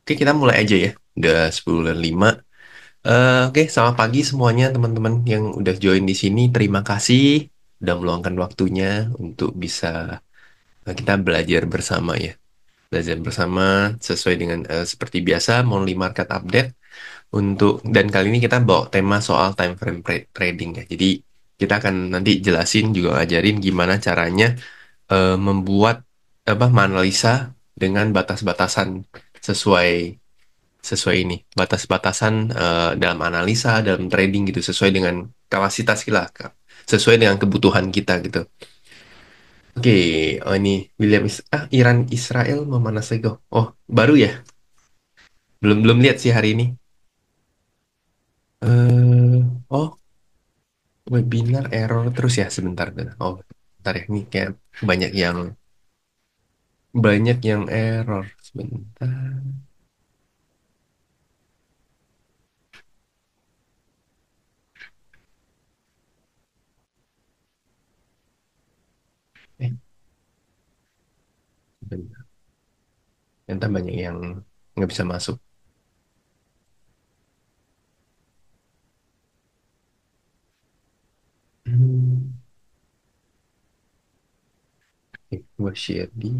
Oke, kita mulai aja ya. Udah 10:05. Oke, selamat pagi semuanya teman-teman yang udah join di sini. Terima kasih udah meluangkan waktunya untuk bisa kita belajar bersama ya. Belajar bersama sesuai dengan seperti biasa monthly market update dan kali ini kita bawa tema soal time frame trading ya. Jadi kita akan nanti jelasin juga ngajarin gimana caranya membuat menganalisa dengan batas-batasan sesuai sesuai ini batas-batasan dalam analisa dalam trading gitu sesuai dengan kapasitas kita Kak. Sesuai dengan kebutuhan kita gitu. Oke, oh ini Iran Israel memanas lagi. Oh, baru ya, belum belum lihat sih hari ini. Oh, webinar error terus ya, sebentar. Oh, bentar ya, ini kayak banyak yang banyak yang error sebentar. eh Sebentar, ternyata banyak yang nggak bisa masuk. hmm. Gua share di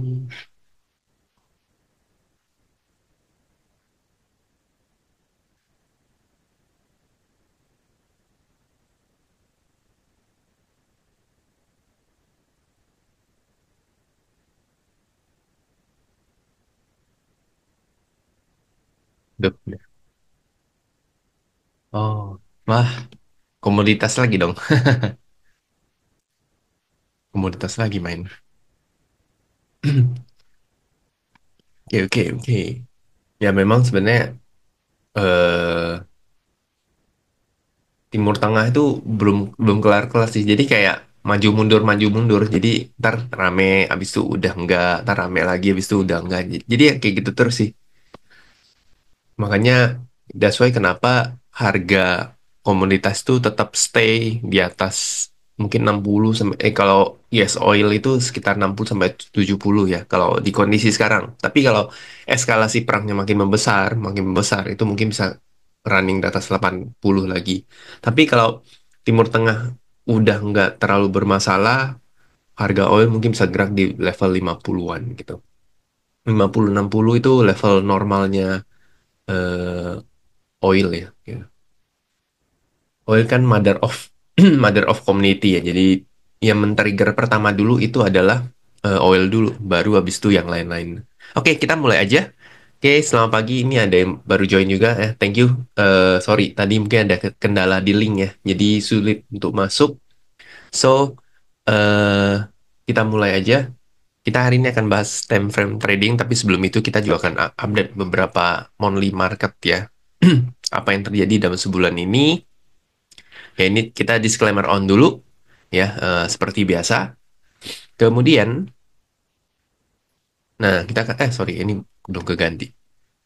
grup. Oh, wah, komoditas lagi dong. Komoditas lagi main. Oke, oke, oke. Ya memang sebenarnya eh, Timur Tengah itu belum belum kelar-kelar sih. Jadi kayak maju mundur maju mundur. Jadi ntar rame, abis itu udah enggak, ntar rame lagi, abis itu udah enggak. Jadi ya kayak gitu terus sih. Makanya that's why kenapa harga komoditas itu tetap stay di atas mungkin 60 sampai kalau yes oil itu sekitar 60 sampai 70 ya kalau di kondisi sekarang. Tapi kalau eskalasi perangnya makin membesar itu mungkin bisa running di atas 80 lagi. Tapi kalau Timur Tengah udah nggak terlalu bermasalah, harga oil mungkin bisa gerak di level 50-an gitu. 50-60 itu level normalnya eh, oil ya. Ya. Oil kan mother of mother of community ya. Jadi yang men-trigger pertama dulu itu adalah oil dulu, baru habis itu yang lain-lain. Oke, kita mulai aja. Oke, selamat pagi. Ini ada yang baru join juga. Thank you. Sorry, tadi mungkin ada kendala di link ya. Jadi sulit untuk masuk. So, eh kita mulai aja. Kita hari ini akan bahas time frame trading, tapi sebelum itu kita juga akan update beberapa monthly market ya. Apa yang terjadi dalam sebulan ini. Ya ini kita disclaimer on dulu ya, seperti biasa. Kemudian, nah kita sorry ini belum keganti.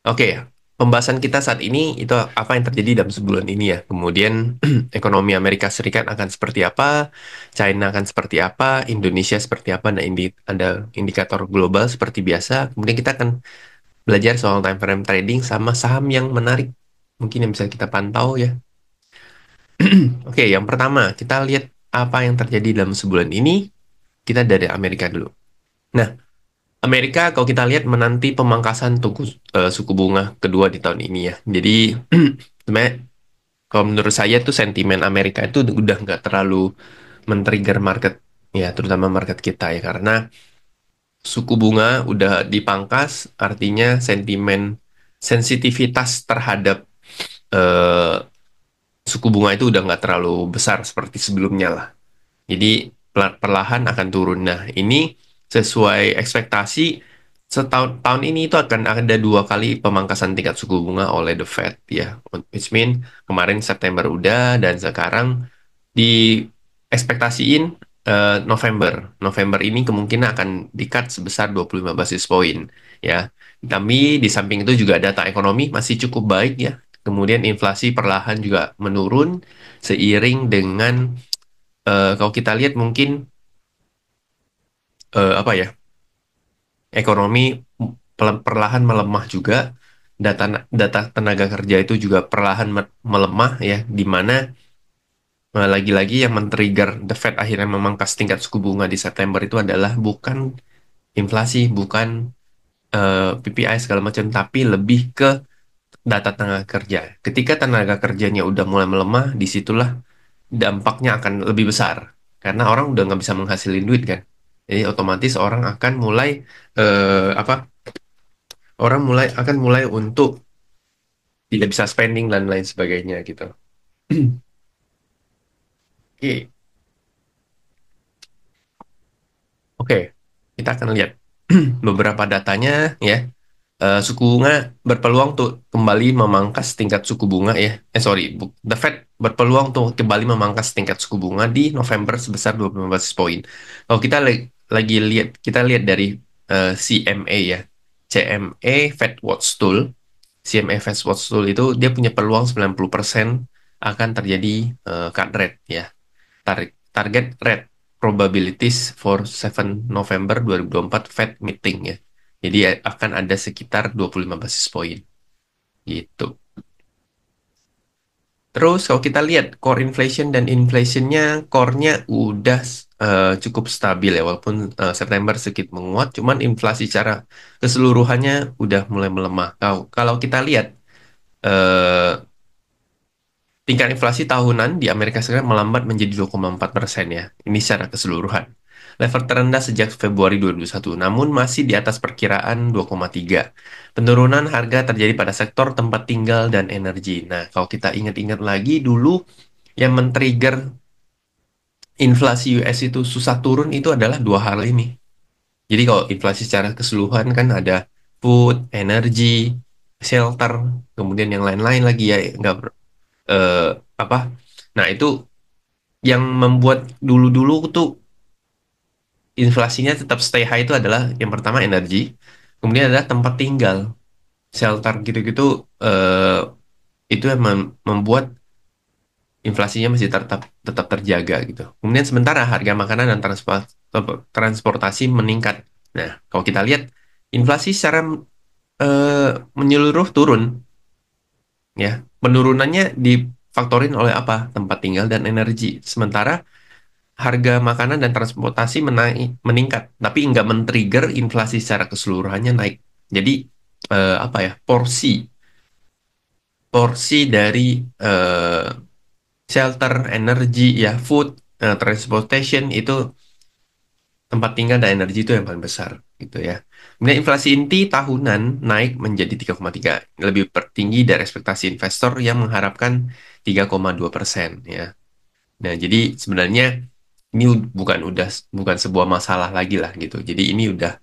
Oke ya, pembahasan kita saat ini itu apa yang terjadi dalam sebulan ini ya. Kemudian ekonomi Amerika Serikat akan seperti apa, China akan seperti apa, Indonesia seperti apa. Nah ini ada indikator global seperti biasa. Kemudian kita akan belajar soal time frame trading sama saham yang menarik mungkin yang bisa kita pantau ya. Oke, yang pertama kita lihat apa yang terjadi dalam sebulan ini. Kita dari Amerika dulu. Nah, Amerika kalau kita lihat menanti pemangkasan suku bunga kedua di tahun ini ya. Jadi sebenarnya kalau menurut saya tuh sentimen Amerika itu udah nggak terlalu men-trigger market ya, terutama market kita ya karena suku bunga udah dipangkas, artinya sensitivitas terhadap eh, suku bunga itu udah nggak terlalu besar seperti sebelumnya lah. Jadi perlahan akan turun. Nah, ini sesuai ekspektasi tahun ini itu akan ada dua kali pemangkasan tingkat suku bunga oleh the Fed ya. Which mean kemarin September udah dan sekarang di ekspektasiin November. November ini kemungkinan akan di-cut sebesar 25 basis point ya. Tapi di samping itu juga data ekonomi masih cukup baik ya. Kemudian inflasi perlahan juga menurun seiring dengan kalau kita lihat mungkin apa ya ekonomi perlahan melemah juga data data tenaga kerja itu juga perlahan melemah ya, di mana lagi-lagi yang men-trigger The Fed akhirnya memangkas tingkat suku bunga di September itu adalah bukan inflasi, bukan PPI segala macam, tapi lebih ke data tenaga kerja. Ketika tenaga kerjanya udah mulai melemah, disitulah dampaknya akan lebih besar karena orang udah nggak bisa menghasilin duit kan. Jadi otomatis orang akan mulai apa? Orang akan mulai untuk tidak bisa spending dan lain sebagainya gitu. Oke, oke. Kita akan lihat beberapa datanya ya. Suku bunga berpeluang tuh kembali memangkas tingkat suku bunga ya. Sorry, The Fed berpeluang tuh kembali memangkas tingkat suku bunga di November sebesar 25 basis point. Kalau kita lagi lihat, kita lihat dari CMA ya. CMA Fed Watch Tool. CMA Fed Watch Tool itu dia punya peluang 90% akan terjadi cut rate ya. Target rate probabilities for 7 November 2024 Fed meeting ya. Jadi akan ada sekitar 25 basis point gitu. Terus kalau kita lihat core inflation dan inflationnya, core-nya udah cukup stabil ya, walaupun September sedikit menguat, cuman inflasi secara keseluruhannya udah mulai melemah. Kalau kita lihat eh, tingkat inflasi tahunan di Amerika Serikat melambat menjadi 2,4% ya. Ini secara keseluruhan. Level terendah sejak Februari 2021, namun masih di atas perkiraan 2,3. Penurunan harga terjadi pada sektor tempat tinggal dan energi. Nah, kalau kita ingat-ingat lagi dulu yang men-trigger inflasi US itu susah turun itu adalah dua hal ini. Jadi kalau inflasi secara keseluruhan kan ada food, energi, shelter, kemudian yang lain-lain lagi ya, nggak eh, apa. Nah, itu yang membuat dulu-dulu tuh inflasinya tetap stay high itu adalah yang pertama energi, kemudian adalah tempat tinggal, shelter gitu-gitu eh, itu yang membuat inflasinya masih tetap tetap terjaga gitu. Kemudian sementara harga makanan dan transportasi meningkat. Nah, kalau kita lihat inflasi secara eh, menyeluruh turun ya. Penurunannya difaktorin oleh apa? Tempat tinggal dan energi. Sementara harga makanan dan transportasi meningkat, tapi nggak men-trigger inflasi secara keseluruhannya naik. Jadi apa ya, porsi dari eh, shelter, energi, ya food, transportation itu tempat tinggal dan energi itu yang paling besar gitu ya. Kemudian inflasi inti tahunan naik menjadi 3,3, lebih tinggi dari ekspektasi investor yang mengharapkan 3,2% ya. Nah, jadi sebenarnya ini bukan sebuah masalah lagi lah gitu. Jadi ini udah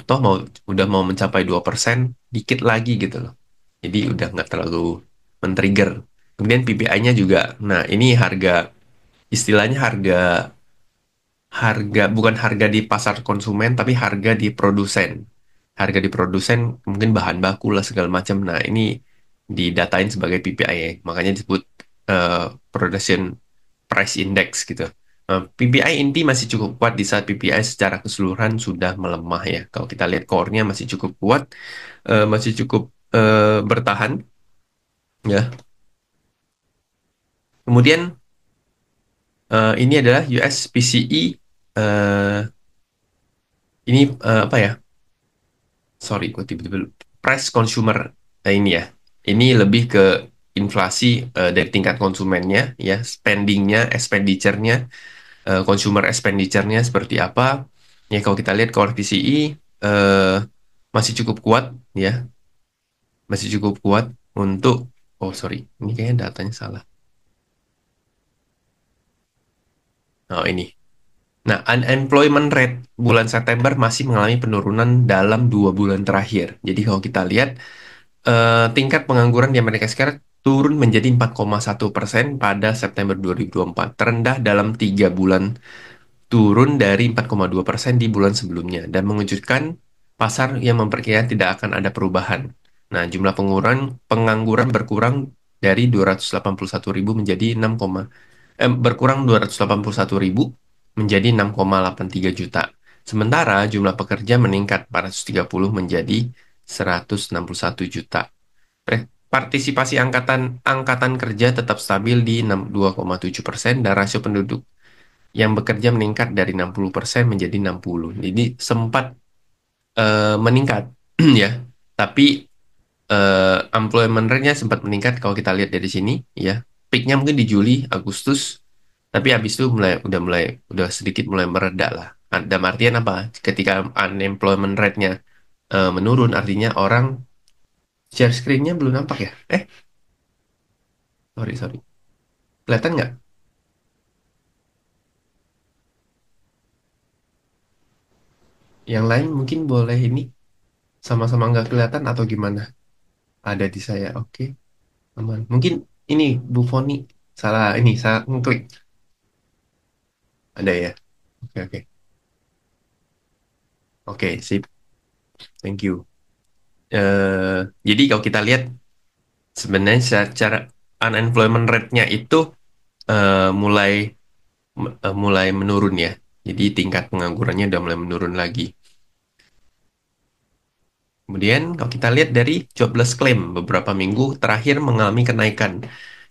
toh udah mau mencapai 2% dikit lagi gitu loh. Jadi udah nggak terlalu men-trigger. Kemudian PPI-nya juga. Nah, ini istilahnya harga harga bukan harga di pasar konsumen tapi harga di produsen. Harga di produsen mungkin bahan baku lah segala macam. Nah, ini didatain sebagai PPI ya. Makanya disebut eh, Production Price Index gitu. PPI inti masih cukup kuat di saat PPI secara keseluruhan sudah melemah ya. Kalau kita lihat core-nya masih cukup kuat, masih cukup bertahan ya. Kemudian ini adalah US PCE, ini apa ya? Sorry, gue tiba-tiba price consumer ini ya. Ini lebih ke inflasi dari tingkat konsumennya ya, spendingnya, expenditure-nya, consumer expenditure-nya seperti apa. Ya kalau kita lihat core PCE eh, masih cukup kuat ya, masih cukup kuat untuk oh sorry, ini kayaknya datanya salah. Oh ini. Nah, unemployment rate bulan September masih mengalami penurunan dalam 2 bulan terakhir. Jadi kalau kita lihat tingkat pengangguran di Amerika Serikat turun menjadi 4,1% pada September 2024, terendah dalam 3 bulan, turun dari 4,2% di bulan sebelumnya, dan mengejutkan pasar yang memperkirakan tidak akan ada perubahan. Nah, jumlah pengangguran berkurang dari 281 ribu menjadi berkurang 281 ribu menjadi 6,83 juta. Sementara jumlah pekerja meningkat 430 menjadi 161 juta. Partisipasi angkatan angkatan kerja tetap stabil di 62,7% dan rasio penduduk yang bekerja meningkat dari 60% menjadi 60. Jadi sempat meningkat ya. Tapi employment rate-nya sempat meningkat kalau kita lihat dari sini ya. Peaknya mungkin di Juli, Agustus, tapi habis itu udah sedikit mulai mereda lah. Dalam artian apa? Ketika unemployment rate-nya menurun, artinya orang share screen-nya belum nampak ya? Sorry, sorry. Kelihatan nggak? Yang lain mungkin boleh ini sama-sama nggak kelihatan atau gimana? Ada di saya, oke, aman. Mungkin ini Bu Foni salah ngeklik. Ada ya? Oke, oke. Oke, sip. Thank you. Jadi kalau kita lihat sebenarnya secara unemployment rate-nya itu mulai mulai menurun ya. Jadi tingkat penganggurannya udah mulai menurun lagi. Kemudian kalau kita lihat dari jobless claim beberapa minggu terakhir mengalami kenaikan.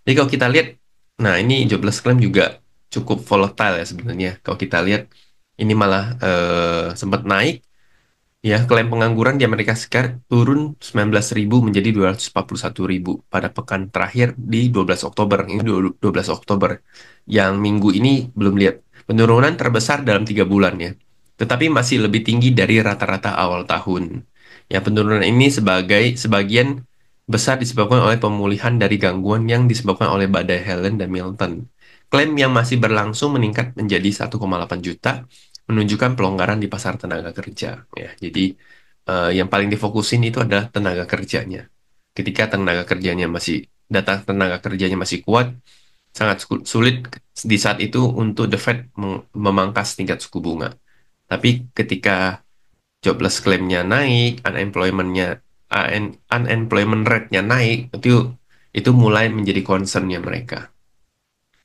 Jadi kalau kita lihat, nah ini jobless claim juga cukup volatile ya sebenarnya. Kalau kita lihat ini malah sempat naik. Ya, klaim pengangguran di Amerika Serikat turun 19.000 menjadi 241.000 pada pekan terakhir di 12 Oktober. Ini 12 Oktober. Yang minggu ini belum lihat. Penurunan terbesar dalam 3 bulan ya. Tetapi masih lebih tinggi dari rata-rata awal tahun. Ya, penurunan ini sebagian besar disebabkan oleh pemulihan dari gangguan yang disebabkan oleh badai Helen dan Milton. Klaim yang masih berlangsung meningkat menjadi 1,8 juta menunjukkan pelonggaran di pasar tenaga kerja ya. Jadi yang paling difokusin itu adalah tenaga kerjanya. Ketika data tenaga kerjanya masih kuat, sangat sulit di saat itu untuk the Fed memangkas tingkat suku bunga. Tapi ketika jobless claim-nya naik, unemployment rate-nya naik, itu mulai menjadi concern-nya mereka.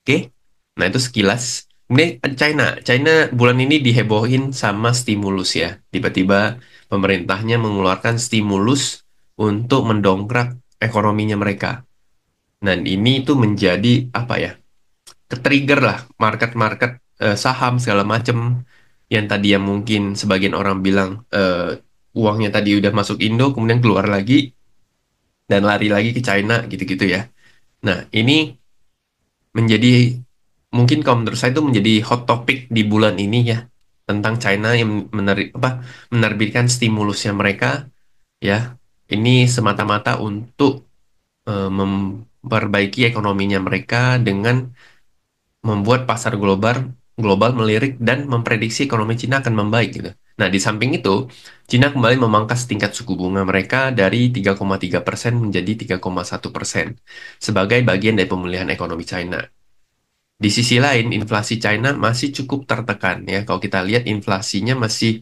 Oke, nah itu sekilas. Kemudian China, China bulan ini dihebohin sama stimulus ya. Tiba-tiba pemerintahnya mengeluarkan stimulus untuk mendongkrak ekonominya mereka. Dan ini tuh menjadi apa ya? Ke-trigger lah market-market saham segala macem yang tadi yang mungkin sebagian orang bilang uangnya tadi udah masuk Indo, kemudian keluar lagi dan lari lagi ke China gitu-gitu ya. Nah, ini menjadi mungkin kalau menurut saya itu menjadi hot topic di bulan ini ya tentang China yang menerbitkan stimulusnya mereka ya ini semata-mata untuk memperbaiki ekonominya mereka dengan membuat pasar global global melirik dan memprediksi ekonomi Cina akan membaik gitu. Nah, di samping itu, Cina kembali memangkas tingkat suku bunga mereka dari 3,3% menjadi 3,1% sebagai bagian dari pemulihan ekonomi China. Di sisi lain, inflasi China masih cukup tertekan ya. Kalau kita lihat inflasinya masih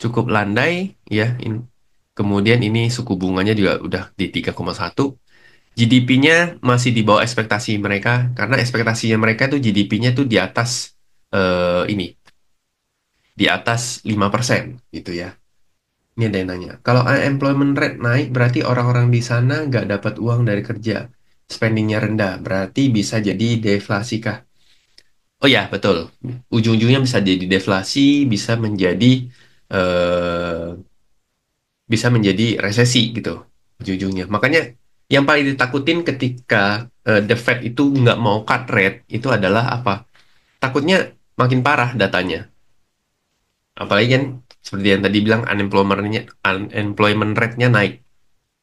cukup landai ya. Kemudian ini suku bunganya juga udah di 3,1. GDP-nya masih di bawah ekspektasi mereka karena ekspektasinya mereka tuh GDP-nya tuh di atas ini, di atas 5% gitu ya. Ini ada yang nanya. Kalau unemployment rate naik berarti orang-orang di sana nggak dapat uang dari kerja. Spendingnya rendah, berarti bisa jadi deflasi kah? Oh ya, betul. Ujung-ujungnya bisa jadi deflasi, eh, bisa menjadi resesi gitu ujung-ujungnya. Makanya yang paling ditakutin ketika the Fed itu nggak mau cut rate itu adalah apa? Takutnya makin parah datanya. Apalagi kan seperti yang tadi bilang unemployment rate-nya naik.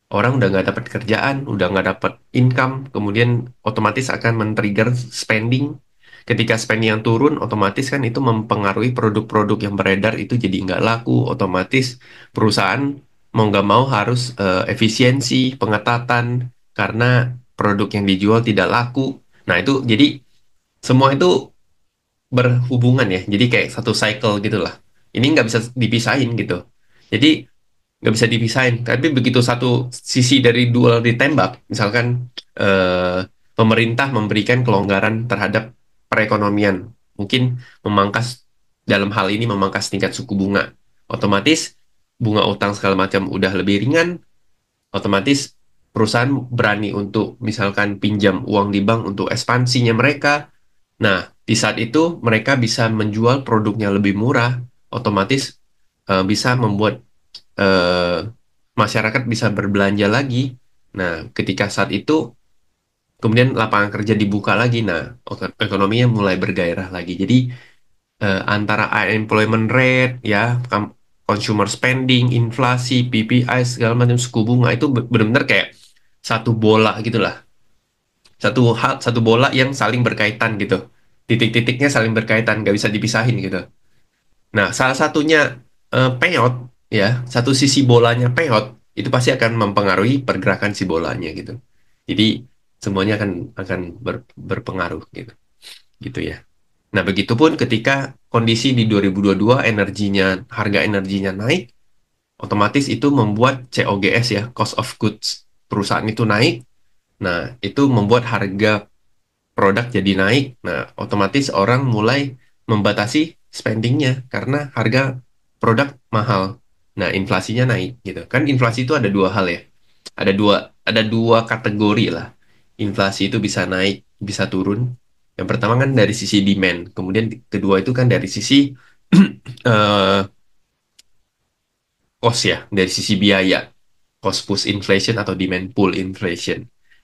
Orang udah nggak dapat kerjaan, udah nggak dapat income, kemudian otomatis akan men-trigger spending. Ketika spending yang turun, otomatis kan itu mempengaruhi produk-produk yang beredar itu jadi nggak laku. Otomatis perusahaan mau nggak mau harus efisiensi, pengetatan, karena produk yang dijual tidak laku. Nah itu jadi semua itu berhubungan ya. Jadi kayak satu cycle gitu lah. Ini nggak bisa dipisahin gitu. Jadi nggak bisa dipisahin. Tapi begitu satu sisi dari dua ditembak, misalkan pemerintah memberikan kelonggaran terhadap perekonomian, mungkin memangkas dalam hal ini memangkas tingkat suku bunga, otomatis bunga utang segala macam udah lebih ringan, otomatis. perusahaan berani untuk misalkan pinjam uang di bank untuk ekspansinya mereka. Nah, di saat itu mereka bisa menjual produknya lebih murah, otomatis bisa membuat eh, masyarakat bisa berbelanja lagi. Nah, ketika saat itu kemudian lapangan kerja dibuka lagi, nah ekonominya mulai bergairah lagi. Jadi antara unemployment rate, ya, consumer spending, inflasi, PPI, segala macam suku bunga itu benar-benar kayak satu bola gitulah. Satu bola yang saling berkaitan gitu. Titik-titiknya saling berkaitan, nggak bisa dipisahin gitu. Nah, salah satunya peot, ya, satu sisi bolanya peot, itu pasti akan mempengaruhi pergerakan si bolanya gitu. Jadi semuanya akan berpengaruh gitu, gitu ya. Nah, begitupun ketika kondisi di 2022 energinya, harga energinya naik, otomatis itu membuat COGS ya, cost of goods perusahaan itu naik. Nah, itu membuat harga produk jadi naik. Nah, otomatis orang mulai membatasi spendingnya karena harga produk mahal. Nah, inflasinya naik gitu. Kan inflasi itu ada dua hal ya. Ada dua kategori lah. Inflasi itu bisa naik, bisa turun. Yang pertama kan dari sisi demand. Kemudian kedua itu kan dari sisi eh, cost ya, dari sisi biaya. Cost push inflation atau demand pull inflation.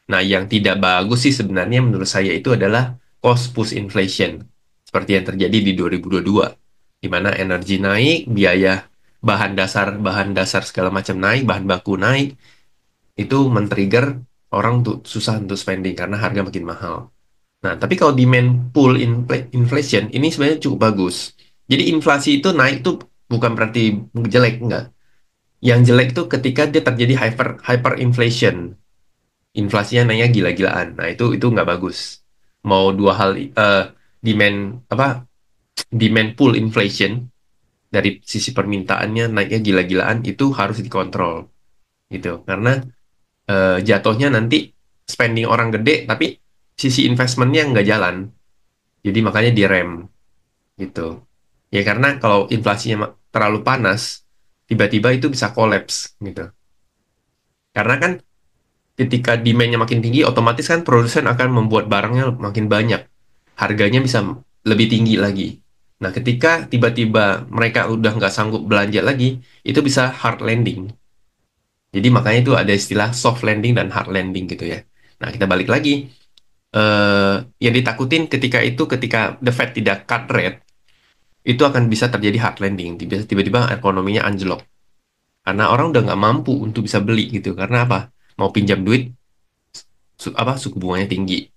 Nah, yang tidak bagus sih sebenarnya menurut saya itu adalah cost push inflation. Seperti yang terjadi di 2022, di mana energi naik, biaya bahan dasar segala macam naik, bahan baku naik, itu men-trigger orang untuk susah untuk spending karena harga makin mahal. Nah, tapi kalau demand pull inflation ini sebenarnya cukup bagus. Jadi inflasi itu naik itu bukan berarti jelek, enggak. Yang jelek itu ketika dia terjadi hyperinflation. Inflasinya naiknya gila-gilaan. Nah, itu nggak bagus. Mau dua hal demand apa demand pull inflation dari sisi permintaannya naiknya gila-gilaan itu harus dikontrol gitu. Karena jatuhnya nanti spending orang gede tapi sisi investmentnya nggak jalan. Jadi makanya direm gitu. Ya karena kalau inflasinya terlalu panas, tiba-tiba itu bisa collapse gitu. Karena kan ketika demand-nya makin tinggi, otomatis kan produsen akan membuat barangnya makin banyak. Harganya bisa lebih tinggi lagi. Nah, ketika tiba-tiba mereka udah nggak sanggup belanja lagi, itu bisa hard landing. Jadi makanya itu ada istilah soft landing dan hard landing gitu ya. Nah, kita balik lagi. eh yang ditakutin ketika the Fed tidak cut rate, itu akan bisa terjadi hard landing. Tiba-tiba ekonominya anjlok. Karena orang udah nggak mampu untuk bisa beli gitu. Karena apa? Mau pinjam duit, suku bunganya tinggi,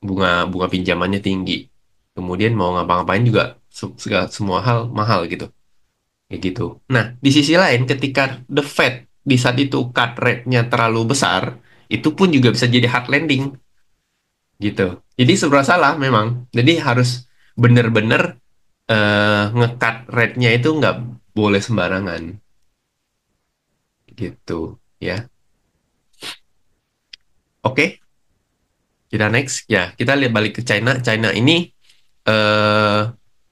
bunga bunga pinjamannya tinggi. Kemudian mau ngapa-ngapain juga semua hal mahal gitu. Kayak gitu. Nah, di sisi lain ketika the Fed di saat itu cut rate-nya terlalu besar, itu pun juga bisa jadi hard landing gitu. Jadi serba salah memang. Jadi harus benar-benar nge-cut rate-nya itu nggak boleh sembarangan gitu ya. Oke, kita next. Ya, kita lihat balik ke China. China ini eh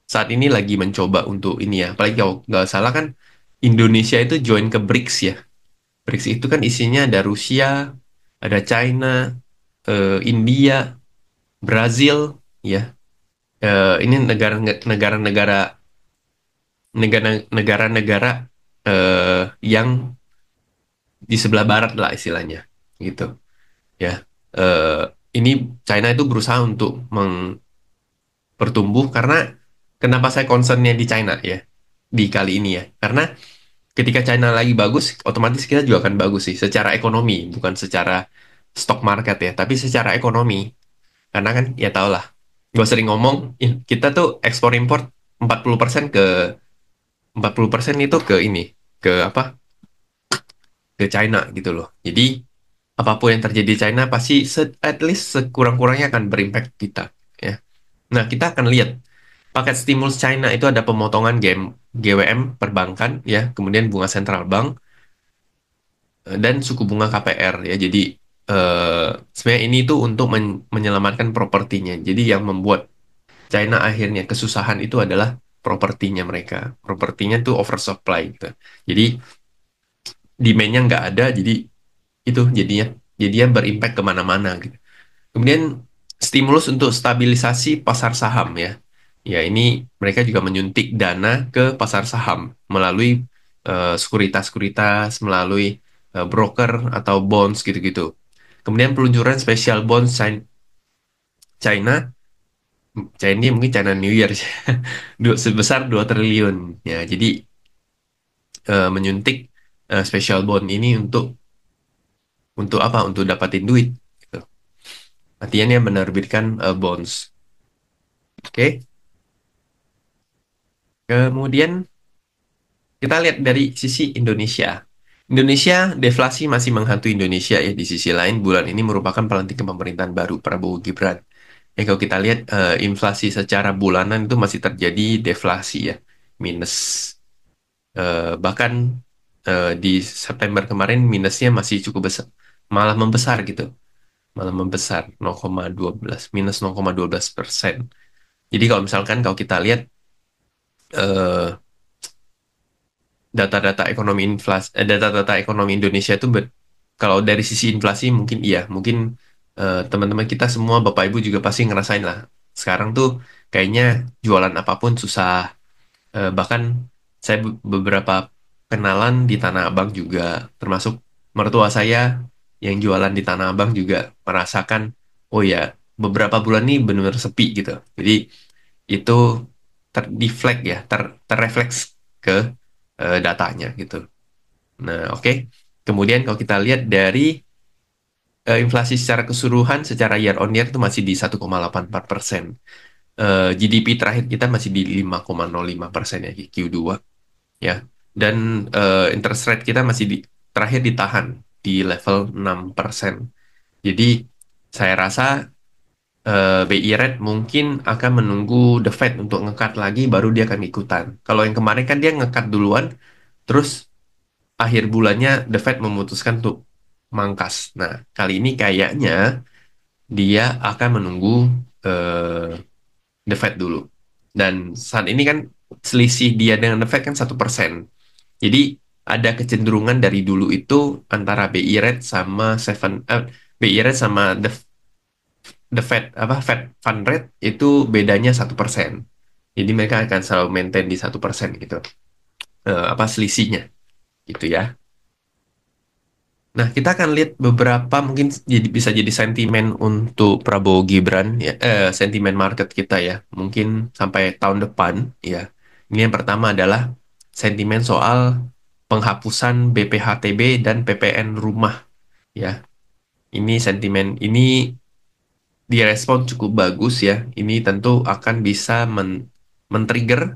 saat ini lagi mencoba untuk ini ya. Apalagi kalau nggak salah kan Indonesia itu join ke BRICS ya. BRICS itu kan isinya ada Rusia, ada China, India, Brazil, ya. Ini negara-negara negara-negara yang di sebelah barat lah istilahnya, gitu. Ya, Eh, ini China itu berusaha untuk bertumbuh karena kenapa saya concernnya di China ya di kali ini ya karena ketika China lagi bagus otomatis kita juga akan bagus sih secara ekonomi bukan secara stock market ya tapi secara ekonomi karena kan ya tau lah gue sering ngomong kita tuh ekspor impor 40% 40% itu ke ini ke apa ke China gitu loh jadi apapun yang terjadi di China pasti at least sekurang-kurangnya akan berimpact ke kita ya nah kita akan lihat paket stimulus China itu ada pemotongan GWM perbankan ya, kemudian bunga sentral bank dan suku bunga KPR ya. Jadi sebenarnya ini tuh untuk menyelamatkan propertinya. Jadi yang membuat China akhirnya kesusahan itu adalah propertinya mereka. Propertinya tuh oversupply gitu. Jadi demand-nya nggak ada, jadi itu jadinya Jadinya berimpact kemana-mana gitu. Kemudian stimulus untuk stabilisasi pasar saham ya. Ya ini mereka juga menyuntik dana ke pasar saham melalui sekuritas-sekuritas, melalui broker atau bonds gitu-gitu. Kemudian peluncuran special bonds China, China ini mungkin China New Year sebesar 2 triliun. Ya, jadi menyuntik special bond ini untuk apa? Untuk dapatin duit. Gitu. Artinya dia menerbitkan bonds. Oke. Kemudian kita lihat dari sisi Indonesia. Indonesia, deflasi masih menghantui Indonesia ya. Di sisi lain, bulan ini merupakan pelantikan pemerintahan baru Prabowo Gibran. Ya, kalau kita lihat inflasi secara bulanan itu masih terjadi deflasi ya, minus. Bahkan di September kemarin minusnya masih cukup besar, malah membesar gitu, malah membesar 0,12 minus 0,12%. Jadi kalau misalkan kalau kita lihat eh, data-data ekonomi data-data ekonomi Indonesia itu kalau dari sisi inflasi mungkin iya, mungkin teman-teman kita semua Bapak Ibu juga pasti ngerasain lah. Sekarang tuh kayaknya jualan apapun susah. Bahkan saya beberapa kenalan di Tanah Abang juga, termasuk mertua saya yang jualan di Tanah Abang juga merasakan, oh ya beberapa bulan ini benar-benar sepi gitu. Jadi itu terdeflect ya, terrefleks ke datanya gitu. Nah, oke. Kemudian kalau kita lihat dari inflasi secara keseluruhan secara year on year itu masih di 1,84%. GDP terakhir kita masih di 5,05% ya Q2 ya. Dan interest rate kita masih terakhir ditahan di level 6%. Jadi saya rasa BI Rate mungkin akan menunggu The Fed untuk ngekat lagi baru dia akan ikutan. Kalau yang kemarin kan dia ngekat duluan, terus akhir bulannya The Fed memutuskan untuk mangkas. Nah, kali ini kayaknya dia akan menunggu eh, The Fed dulu. Dan saat ini kan selisih dia dengan The Fed kan 1%. Jadi ada kecenderungan dari dulu itu antara BI rate sama BI rate sama the Fed apa Fed fund rate itu bedanya 1%. Jadi mereka akan selalu maintain di 1% gitu. Apa selisihnya gitu ya. Nah, kita akan lihat beberapa mungkin bisa jadi sentimen untuk Prabowo Gibran ya, sentimen market kita ya, mungkin sampai tahun depan ya. Ini yang pertama adalah sentimen soal penghapusan BPHTB dan PPN rumah ya. Ini sentimen ini direspon cukup bagus ya. Ini tentu akan bisa men-trigger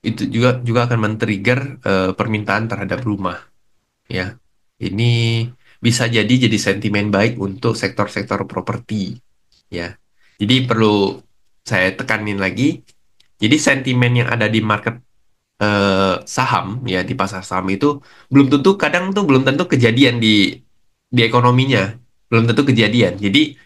itu juga akan men-trigger permintaan terhadap rumah ya. Ini bisa jadi sentimen baik untuk sektor-sektor properti ya. Jadi perlu saya tekanin lagi. Jadi sentimen yang ada di market saham ya di pasar saham itu belum tentu kadang tuh belum tentu kejadian di ekonominya. Belum tentu kejadian. Jadi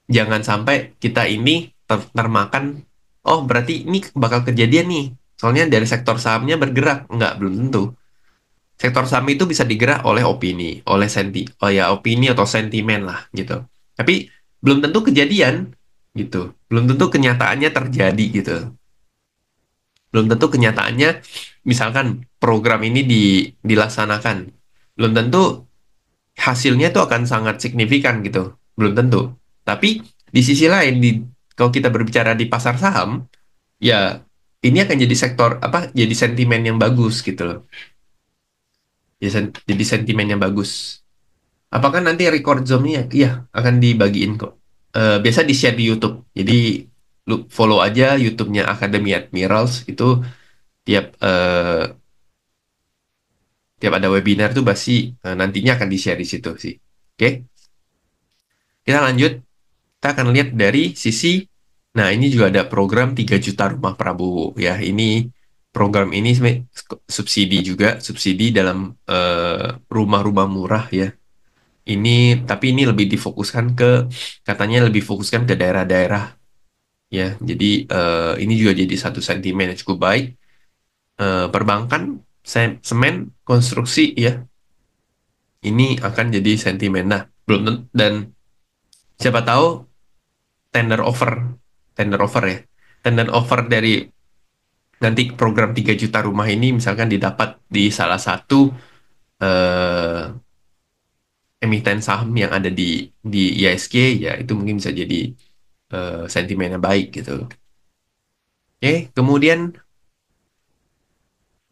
jangan sampai kita ini termakan oh berarti ini bakal kejadian nih. Soalnya dari sektor sahamnya bergerak. Enggak, belum tentu. Sektor saham itu bisa digerak oleh opini, oleh oh ya opini atau sentimen lah gitu. Tapi belum tentu kejadian gitu. Belum tentu kenyataannya terjadi gitu. Belum tentu kenyataannya misalkan program ini dilaksanakan. Belum tentu hasilnya itu akan sangat signifikan gitu. Belum tentu. Tapi di sisi lain kalau kita berbicara di pasar saham, ya ini akan jadi sektor apa? Jadi sentimen yang bagus gitu loh. Jadi sentimen yang bagus. Apakah nanti record zoom-nya? Iya, akan dibagiin kok. Biasa di-share di YouTube. Jadi lu follow aja YouTube-nya Academy Admirals itu tiap tiap ada webinar tuh pasti nantinya akan di-share di situ sih. Oke, kita lanjut. Kita akan lihat dari sisi, nah ini juga ada program 3 juta rumah Prabowo ya. Ini program ini subsidi juga, subsidi dalam rumah-rumah murah ya. Ini tapi ini lebih difokuskan katanya lebih fokuskan ke daerah-daerah ya. Jadi ini juga jadi satu sentimen yang cukup baik. Perbankan, semen, konstruksi ya. ini akan jadi sentimen. Nah, belum dan siapa tahu tender offer, tender offer ya, tender offer dari nanti program 3 juta rumah ini misalkan didapat di salah satu eh, emiten saham yang ada di IISG, ya itu mungkin bisa jadi sentimennya baik gitu. Oke, kemudian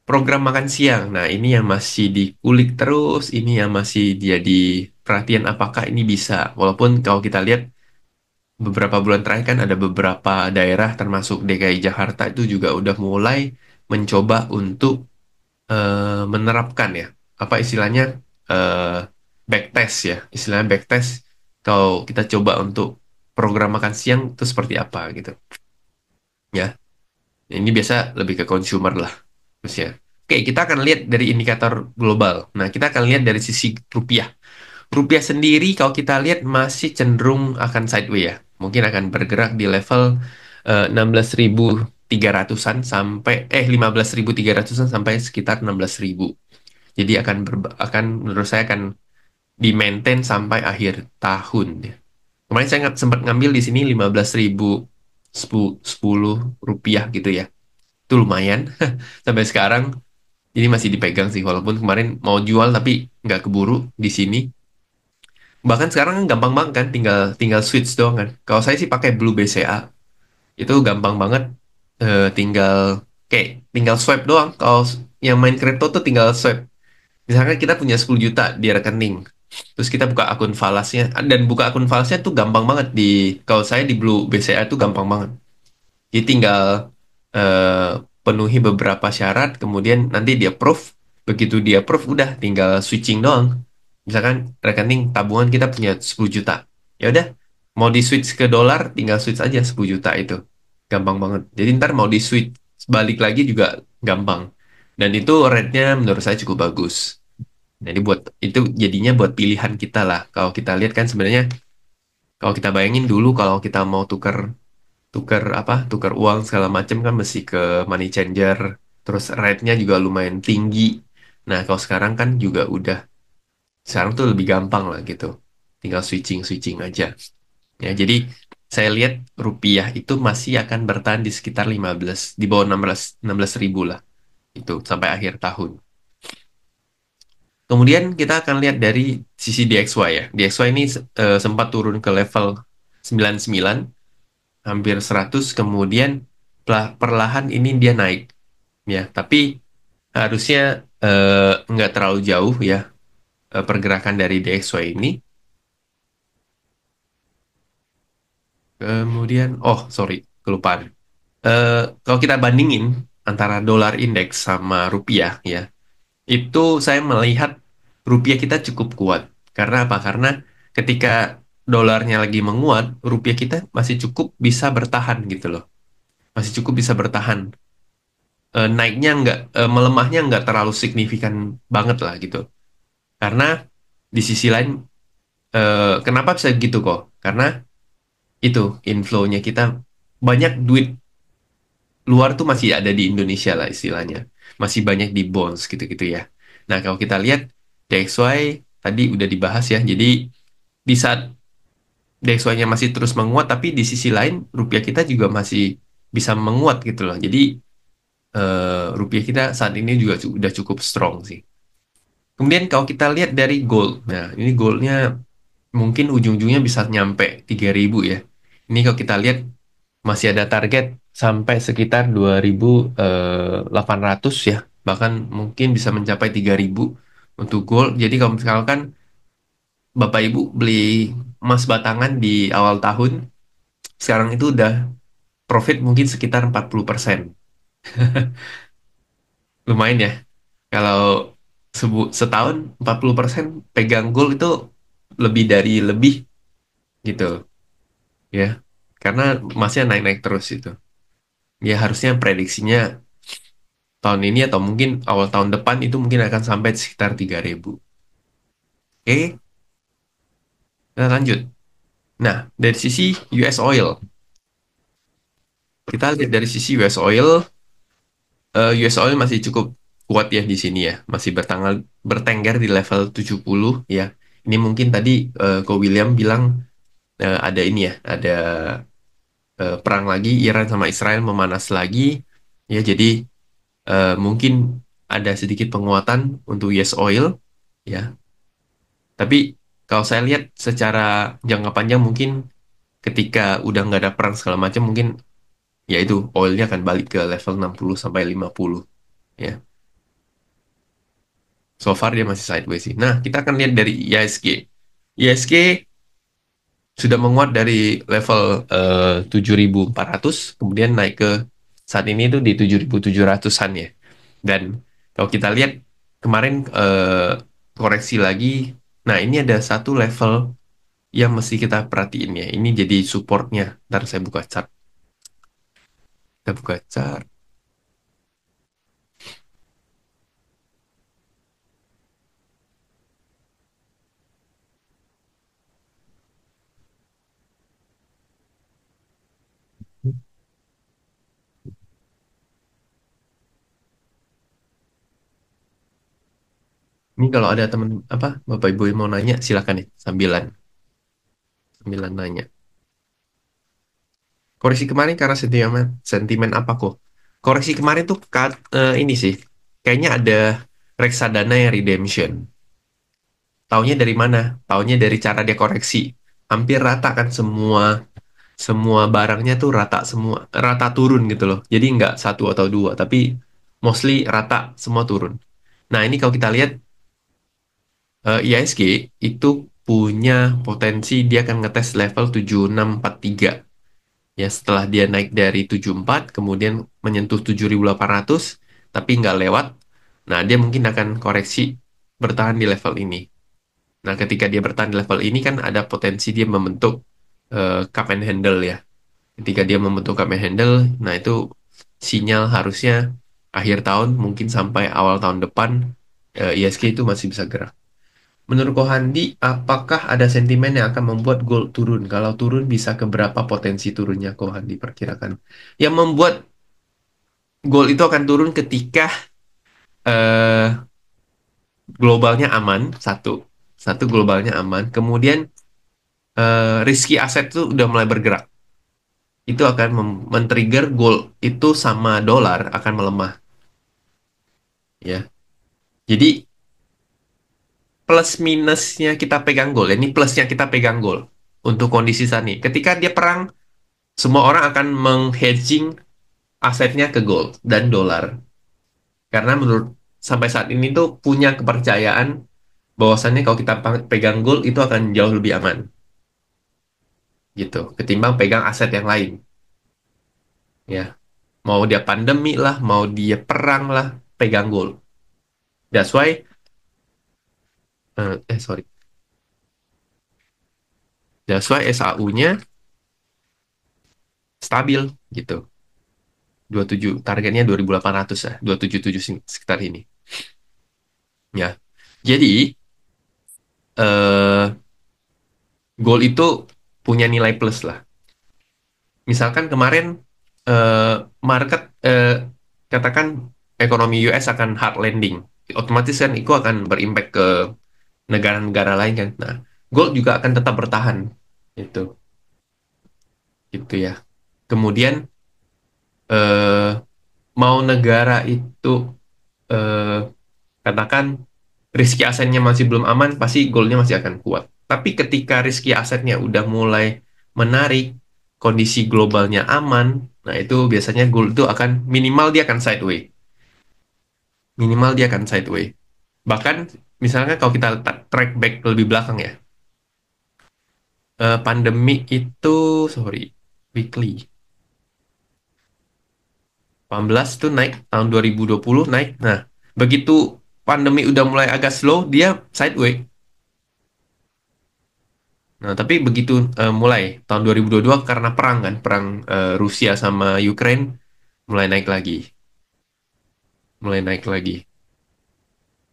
program makan siang. Nah, ini yang masih dikulik terus, ini yang masih jadi perhatian apakah ini bisa. Walaupun kalau kita lihat beberapa bulan terakhir kan ada beberapa daerah termasuk DKI Jakarta itu juga udah mulai mencoba untuk menerapkan ya, apa istilahnya eh backtest ya, istilahnya backtest kalau kita coba untuk program makan siang itu seperti apa gitu. Ya, ini biasa lebih ke consumer lah. Terus ya. Oke, kita akan lihat dari indikator global. Nah, kita akan lihat dari sisi rupiah. Rupiah sendiri kalau kita lihat masih cenderung akan sideways ya. Mungkin akan bergerak di level 16.300-an sampai 15.300-an sampai sekitar 16.000. Jadi akan menurut saya akan di maintain sampai akhir tahun ya. Kemarin saya sempat ngambil di sini 15.000 10 rupiah gitu ya. Itu lumayan sampai sekarang. Ini masih dipegang sih, walaupun kemarin mau jual tapi nggak keburu di sini. Bahkan sekarang kan gampang banget kan, tinggal tinggal switch doang kan. Kalau saya sih pakai Blue BCA, itu gampang banget. Tinggal kayak tinggal swipe doang. Kalau yang main kripto tuh tinggal swipe. Misalkan kita punya 10 juta di rekening, terus kita buka akun falasnya, dan buka akun falasnya tuh gampang banget kalau saya di Blue BCA tuh gampang banget. Jadi tinggal eh, penuhi beberapa syarat, kemudian nanti dia approve. Begitu dia approve, udah tinggal switching doang. Misalkan rekening tabungan kita punya 10 juta. Ya udah, mau di switch ke dolar, tinggal switch aja 10 juta itu. Gampang banget. Jadi ntar mau di switch balik lagi juga gampang. Dan itu rate-nya menurut saya cukup bagus. Jadi buat itu jadinya buat pilihan kita lah. Kalau kita lihat kan sebenarnya kalau kita bayangin dulu kalau kita mau tuker tuker apa tuker uang segala macam kan mesti ke money changer, terus rate-nya juga lumayan tinggi. Nah kalau sekarang kan juga udah sekarang tuh lebih gampang lah gitu, tinggal switching switching aja ya. Jadi saya lihat rupiah itu masih akan bertahan di sekitar 15 di bawah 16 ribu lah itu sampai akhir tahun. Kemudian kita akan lihat dari sisi DXY ya. DXY ini sempat turun ke level 99 hampir 100, kemudian perlahan ini dia naik ya, tapi harusnya nggak terlalu jauh ya pergerakan dari DXY ini. Kemudian oh sorry, kelupaan. Kalau kita bandingin antara dolar indeks sama rupiah ya, itu saya melihat rupiah kita cukup kuat. Karena apa? Karena ketika dolarnya lagi menguat, rupiah kita masih cukup bisa bertahan gitu loh. Masih cukup bisa bertahan. Naiknya nggak, melemahnya nggak terlalu signifikan banget lah gitu. Karena di sisi lain, kenapa bisa gitu kok? Karena itu inflow-nya kita banyak duit luar tuh masih ada di Indonesia lah istilahnya. Masih banyak di bonds gitu-gitu ya. Nah kalau kita lihat DXY tadi udah dibahas ya. Jadi di saat DXY-nya masih terus menguat, tapi di sisi lain rupiah kita juga masih bisa menguat gitu loh. Jadi rupiah kita saat ini juga udah cukup strong sih. Kemudian kalau kita lihat dari gold, nah ini goldnya mungkin ujung-ujungnya bisa nyampe 3.000 ya. Ini kalau kita lihat masih ada target sampai sekitar 2.800 ya. Bahkan mungkin bisa mencapai 3.000 untuk gold. Jadi kalau misalkan Bapak Ibu beli emas batangan di awal tahun, sekarang itu udah profit mungkin sekitar 40%. Lumayan ya. Kalau setahun 40% pegang gold itu lebih dari lebih gitu ya. Karena masih naik-naik terus itu. Ya harusnya prediksinya tahun ini atau mungkin awal tahun depan itu mungkin akan sampai sekitar 3.000. Oke, kita lanjut. Nah, dari sisi US Oil, kita lihat dari sisi US Oil, US Oil masih cukup kuat ya di sini ya, masih bertengger di level 70 ya. Ini mungkin tadi Ko William bilang ada ini ya, ada perang lagi, Iran sama Israel memanas lagi ya. Jadi mungkin ada sedikit penguatan untuk US oil ya. Tapi kalau saya lihat secara jangka panjang mungkin ketika udah nggak ada perang segala macam mungkin ya itu oilnya akan balik ke level 60 sampai 50 ya. So far dia masih sideways sih. Nah, kita akan lihat dari IHSG. IHSG sudah menguat dari level 7.400 kemudian naik ke saat ini itu di 7.700-an ya. Dan kalau kita lihat kemarin koreksi lagi. Nah, ini ada satu level yang mesti kita perhatiin ya. Ini jadi supportnya. Ntar saya buka chart. Kita buka chart. Ini kalau ada teman apa Bapak Ibu yang mau nanya silakan nih sambilan sambilan nanya. Koreksi kemarin karena sentimen sentimen apa kok? Koreksi kemarin tuh ini sih. Kayaknya ada reksadana yang redemption. Taunya dari mana? Taunya dari cara dia koreksi. Hampir rata kan semua semua barangnya tuh rata semua rata turun gitu loh. Jadi nggak satu atau dua, tapi mostly rata semua turun. Nah ini kalau kita lihat IISG itu punya potensi dia akan ngetes level 7643. Ya, setelah dia naik dari 74, kemudian menyentuh 7.800, tapi nggak lewat, nah dia mungkin akan koreksi bertahan di level ini. Nah, ketika dia bertahan di level ini kan ada potensi dia membentuk cup and handle ya. Ketika dia membentuk cup and handle, nah itu sinyal harusnya akhir tahun, mungkin sampai awal tahun depan, ISG itu masih bisa gerak. Menurut Kohandi, apakah ada sentimen yang akan membuat gold turun? Kalau turun bisa ke berapa potensi turunnya Kohandi perkirakan? Yang membuat gold itu akan turun ketika eh, globalnya aman, satu. Satu globalnya aman. Kemudian risky aset itu udah mulai bergerak. Itu akan men-trigger gold itu sama dolar akan melemah. Ya. Jadi plus minusnya kita pegang gold. Ini plusnya kita pegang gold untuk kondisi saat ini. Ketika dia perang, semua orang akan menghedging asetnya ke gold dan dolar. Karena menurut sampai saat ini tuh punya kepercayaan bahwasannya kalau kita pegang gold itu akan jauh lebih aman gitu ketimbang pegang aset yang lain ya. Mau dia pandemi lah, mau dia perang lah, pegang gold. That's why sorry. That's why SAU-nya stabil gitu. 27 targetnya 2.800 ya, 277 sekitar ini. Ya. Jadi eh gold itu punya nilai plus lah. Misalkan kemarin eh, market katakan ekonomi US akan hard landing, otomatis kan itu akan berimpact ke negara-negara lain kan. Nah, gold juga akan tetap bertahan, itu, gitu ya. Kemudian eh, mau negara itu eh, katakan riski asetnya masih belum aman, pasti goldnya masih akan kuat. Tapi ketika riski asetnya udah mulai menarik, kondisi globalnya aman, nah itu biasanya gold itu akan minimal dia akan sideways. Minimal dia akan sideways. Bahkan misalnya kalau kita track back lebih belakang ya, pandemi itu, sorry, weekly. 18 tuh naik, tahun 2020 naik. Nah, begitu pandemi udah mulai agak slow, dia sideways. Nah, tapi begitu mulai tahun 2022 karena perang kan, perang Rusia sama Ukraine mulai naik lagi, mulai naik lagi.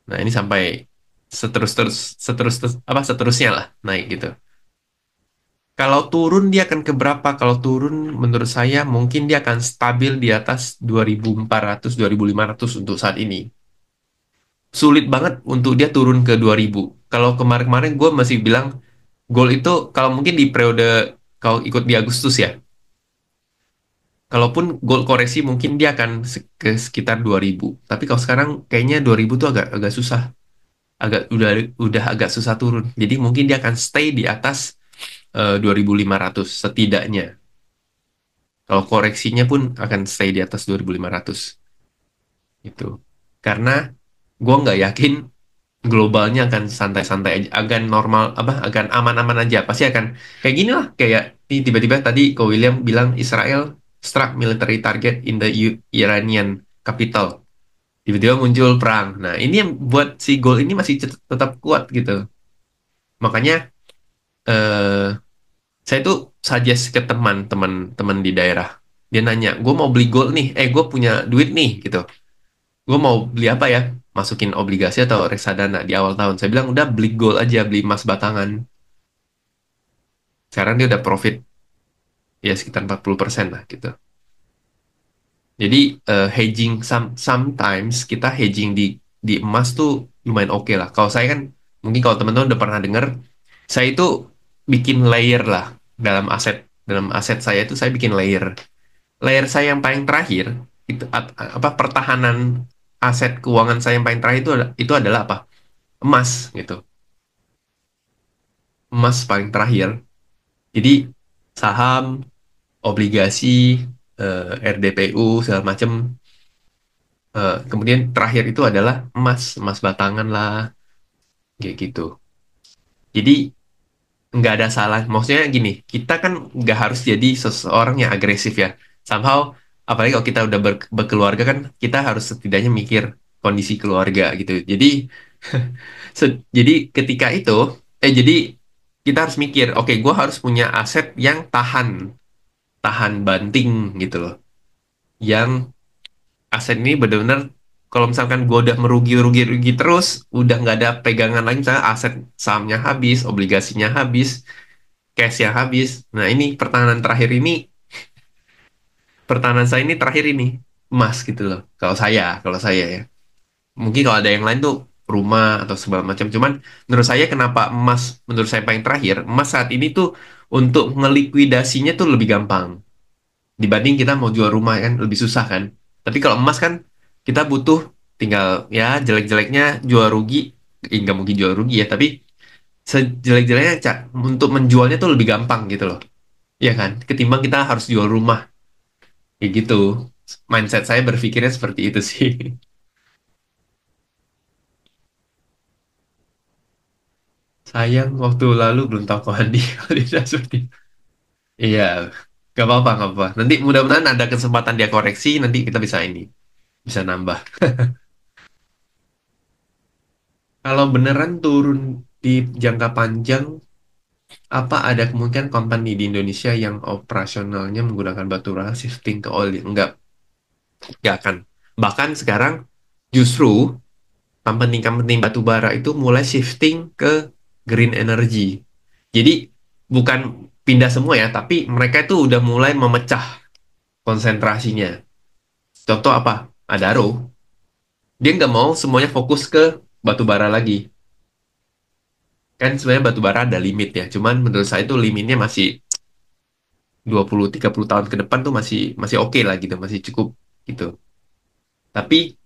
Nah, ini sampai apa seterusnya lah naik gitu. Kalau turun dia akan ke berapa? Kalau turun menurut saya mungkin dia akan stabil di atas 2.400 2.500 untuk saat ini. sulit banget untuk dia turun ke 2000. Kalau kemarin-kemarin gue masih bilang gold itu kalau mungkin di periode kau ikut di Agustus ya. Kalaupun gold koreksi mungkin dia akan ke sekitar 2000. Tapi kalau sekarang kayaknya 2000 tuh agak agak susah. Udah agak susah turun. Jadi mungkin dia akan stay di atas 2500 setidaknya. Kalau koreksinya pun akan stay di atas 2500 itu. Karena gue nggak yakin globalnya akan santai-santai aja, akan normal apa, akan aman-aman aja. Pasti akan kayak gini lah. Kayak ini tiba-tiba tadi Ko William bilang Israel struck military target in the Iranian capital. Tiba-tiba muncul perang. Nah, ini yang buat si gold ini masih tetap kuat gitu. Makanya eh, saya tuh suggest ke teman-teman di daerah. Dia nanya, gue mau beli gold nih, gue punya duit nih gitu. Gue mau beli apa ya? Masukin obligasi atau reksadana di awal tahun. Saya bilang, udah beli gold aja, beli emas batangan. Sekarang dia udah profit ya sekitar 40% lah gitu. Jadi hedging sometimes kita hedging di emas tuh lumayan oke lah. Kalau saya kan mungkin kalau teman-teman udah pernah dengar, saya itu bikin layer lah dalam aset saya itu saya bikin layer. Layer saya yang paling terakhir itu apa pertahanan aset keuangan saya yang paling terakhir itu adalah apa? Emas gitu. Emas paling terakhir. Jadi saham, obligasi, RDPU segala macam. Kemudian terakhir itu adalah emas, emas batangan lah, kayak gitu. Jadi nggak ada salah. Maksudnya gini, kita kan nggak harus jadi seseorang yang agresif ya. Somehow, apalagi kalau kita udah berkeluarga kan, kita harus setidaknya mikir kondisi keluarga gitu. Jadi ketika itu, jadi kita harus mikir, oke, gue harus punya aset yang tahan, tahan banting gitu loh. Yang aset ini benar-benar kalau misalkan gue udah merugi-rugi-rugi terus, udah nggak ada pegangan lagi, misalnya aset sahamnya habis, obligasinya habis, cash yang habis. Nah ini pertahanan saya ini terakhir ini emas gitu loh. Kalau saya ya. Mungkin kalau ada yang lain tuh rumah atau segala macam. Cuman menurut saya kenapa emas menurut saya paling terakhir, emas saat ini tuh untuk ngelikuidasinya tuh lebih gampang dibanding kita mau jual rumah kan lebih susah kan. Tapi kalau emas kan kita butuh tinggal ya jelek-jeleknya jual rugi, nggak mungkin jual rugi ya, tapi sejelek-jeleknya untuk menjualnya tuh lebih gampang gitu loh. Ya kan? Ketimbang kita harus jual rumah kayak gitu. Mindset saya berpikirnya seperti itu sih. Sayang waktu lalu belum tahu Andi kalau tidak seperti itu. Iya, gak apa-apa, gak apa-apa. Nanti mudah-mudahan ada kesempatan dia koreksi, nanti kita bisa ini, bisa nambah. Kalau beneran turun di jangka panjang, apa ada kemungkinan company di Indonesia yang operasionalnya menggunakan batu bara shifting ke oil? Enggak akan. Bahkan sekarang justru company-company batu bara itu mulai shifting ke green energy. Jadi bukan pindah semua ya, tapi mereka itu udah mulai memecah konsentrasinya. Contoh apa? Adaro. Dia nggak mau semuanya fokus ke batu bara lagi. Kan sebenarnya batu bara ada limit ya. Cuman menurut saya itu limitnya masih 20-30 tahun ke depan tuh masih masih oke lah gitu, masih cukup gitu. Tapi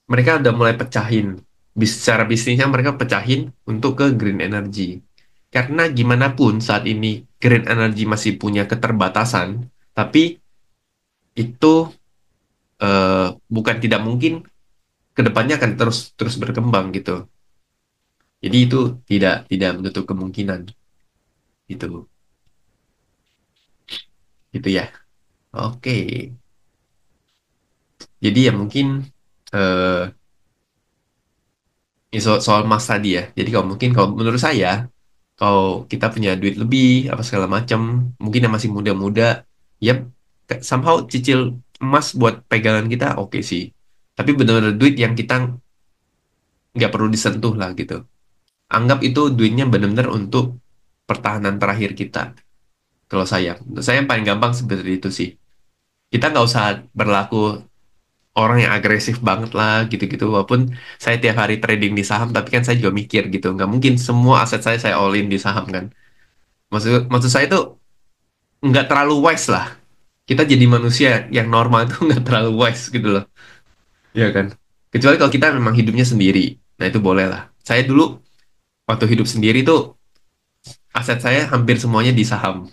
mereka udah mulai pecahin. Secara bisnisnya mereka pecahin untuk ke green energy. Karena gimana pun saat ini green energy masih punya keterbatasan, tapi itu eh, bukan tidak mungkin kedepannya akan terus terus berkembang gitu. Jadi itu tidak tidak menutup kemungkinan gitu. Gitu ya. Oke. Jadi ya mungkin eh ini soal emas tadi ya. Jadi kalau mungkin kalau menurut saya kalau kita punya duit lebih apa segala macam, mungkin yang masih muda-muda, ya somehow cicil emas buat pegangan kita oke sih. Tapi benar-benar duit yang kita nggak perlu disentuh lah gitu. Anggap itu duitnya benar-benar untuk pertahanan terakhir kita. Kalau saya yang paling gampang seperti itu sih. Kita nggak usah berlaku orang yang agresif banget lah gitu-gitu. Walaupun saya tiap hari trading di saham, tapi kan saya juga mikir gitu. Nggak mungkin semua aset saya all in di saham kan. Maksud maksud saya itu nggak terlalu wise lah. Kita jadi manusia yang normal itu nggak terlalu wise gitu loh. Iya kan? Kecuali kalau kita memang hidupnya sendiri. Nah itu boleh lah. Saya dulu waktu hidup sendiri tuh aset saya hampir semuanya di saham.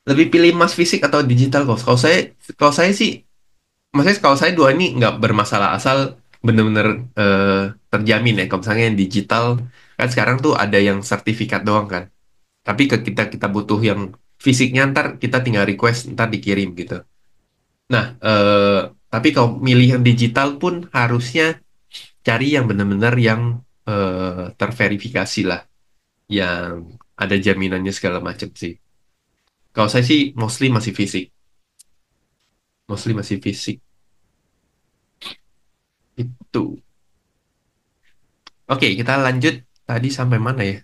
Lebih pilih emas fisik atau digital kok. Kalau saya sih, maksudnya kalau saya dua ini nggak bermasalah asal bener-bener eh, terjamin ya. Kalau misalnya yang digital kan sekarang tuh ada yang sertifikat doang kan. Tapi ke kita kita butuh yang fisiknya ntar kita tinggal request ntar dikirim gitu. Nah, tapi kalau milih yang digital pun harusnya cari yang benar-benar yang terverifikasi lah, yang ada jaminannya segala macam sih. Kalau saya sih mostly masih fisik itu. Oke, kita lanjut tadi sampai mana ya?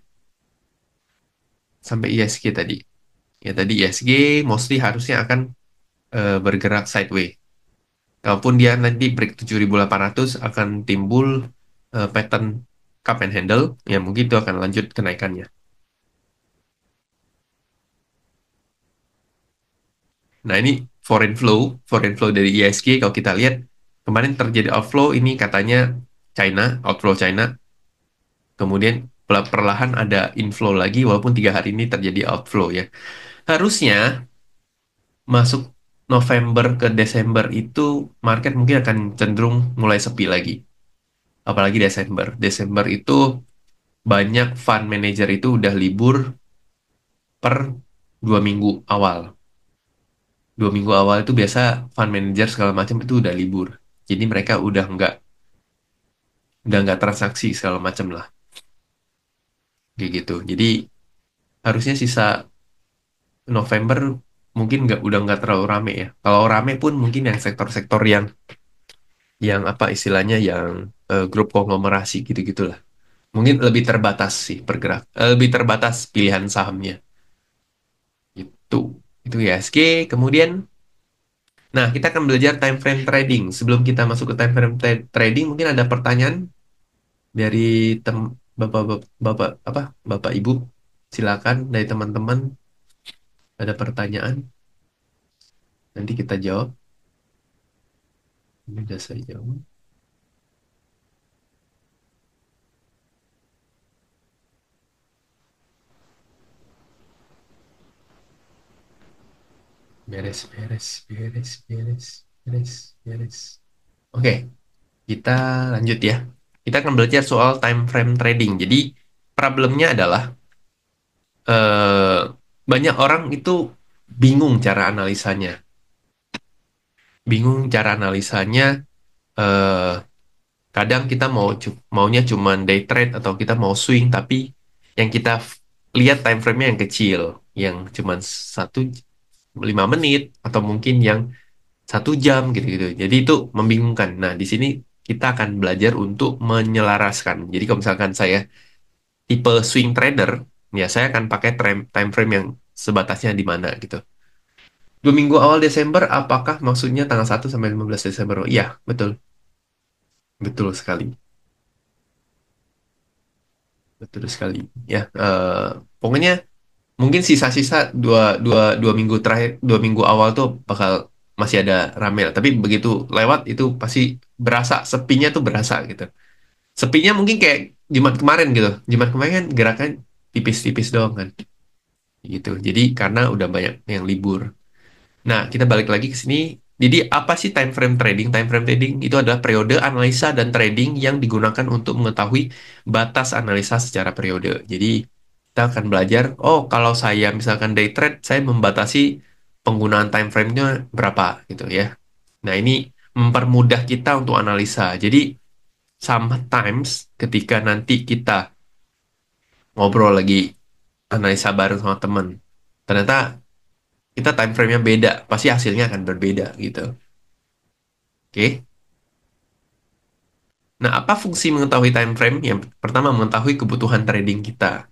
Sampai ISG tadi. Ya tadi ISG mostly harusnya akan bergerak sideways. Kalaupun dia nanti break 7.800 akan timbul pattern cup and handle, ya mungkin itu akan lanjut kenaikannya. Nah ini foreign flow dari ISG kalau kita lihat kemarin terjadi outflow ini katanya China, outflow China, kemudian perlahan ada inflow lagi walaupun 3 hari ini terjadi outflow ya. Harusnya masuk November ke Desember itu market mungkin akan cenderung mulai sepi lagi. Apalagi Desember. Desember itu banyak fund manager itu udah libur per 2 minggu awal. 2 minggu awal itu biasa fund manager segala macam itu udah libur. Jadi mereka udah nggak transaksi segala macam lah, kayak gitu. Jadi harusnya sisa November mungkin udah nggak terlalu rame ya. Kalau rame pun mungkin yang sektor-sektor yang apa istilahnya yang grup konglomerasi gitu-gitulah. Mungkin lebih terbatas sih lebih terbatas pilihan sahamnya. Itu itu ISG. Kemudian, nah kita akan belajar time frame trading. Sebelum kita masuk ke time frame trading, mungkin ada pertanyaan dari tem bapak bapak, bapak apa bapak ibu, silakan dari teman-teman ada pertanyaan nanti kita jawab. Ini udah saya jawab. Beres beres beres beres beres beres. Oke, kita lanjut ya. Kita akan belajar soal time frame trading. Jadi problemnya adalah eh, banyak orang itu bingung cara analisanya. Bingung cara analisanya. eh, Kadang kita maunya cuman day trade atau kita mau swing, tapi yang kita lihat time frame-nya yang kecil, yang cuman 1 5 menit atau mungkin yang 1 jam gitu-gitu. Jadi itu membingungkan. Nah, di sini kita akan belajar untuk menyelaraskan. Jadi kalau misalkan saya tipe swing trader, ya saya akan pakai time frame yang sebatasnya di mana gitu. 2 minggu awal Desember, apakah maksudnya tanggal 1 sampai 15 Desember? Iya, betul. Betul sekali. Betul sekali. Ya, pokoknya mungkin sisa-sisa dua minggu terakhir, 2 minggu awal tuh bakal masih ada rame lah. Tapi begitu lewat itu pasti berasa, sepinya tuh berasa gitu. Sepinya mungkin kayak Jumat kemarin gitu. Jumat kemarin kan gerakan tipis-tipis doang kan. Gitu. Jadi karena udah banyak yang libur. Nah, kita balik lagi ke sini. Jadi, apa sih time frame trading? Time frame trading itu adalah periode analisa dan trading yang digunakan untuk mengetahui batas analisa secara periode. Jadi, kita akan belajar, oh, kalau saya misalkan day trade, saya membatasi penggunaan time frame-nya berapa gitu ya. Nah, ini mempermudah kita untuk analisa. Jadi, sometimes ketika nanti kita ngobrol lagi analisa bareng sama temen, ternyata kita time frame-nya beda, pasti hasilnya akan berbeda gitu. Oke. Nah, apa fungsi mengetahui time frame? Yang pertama, mengetahui kebutuhan trading kita.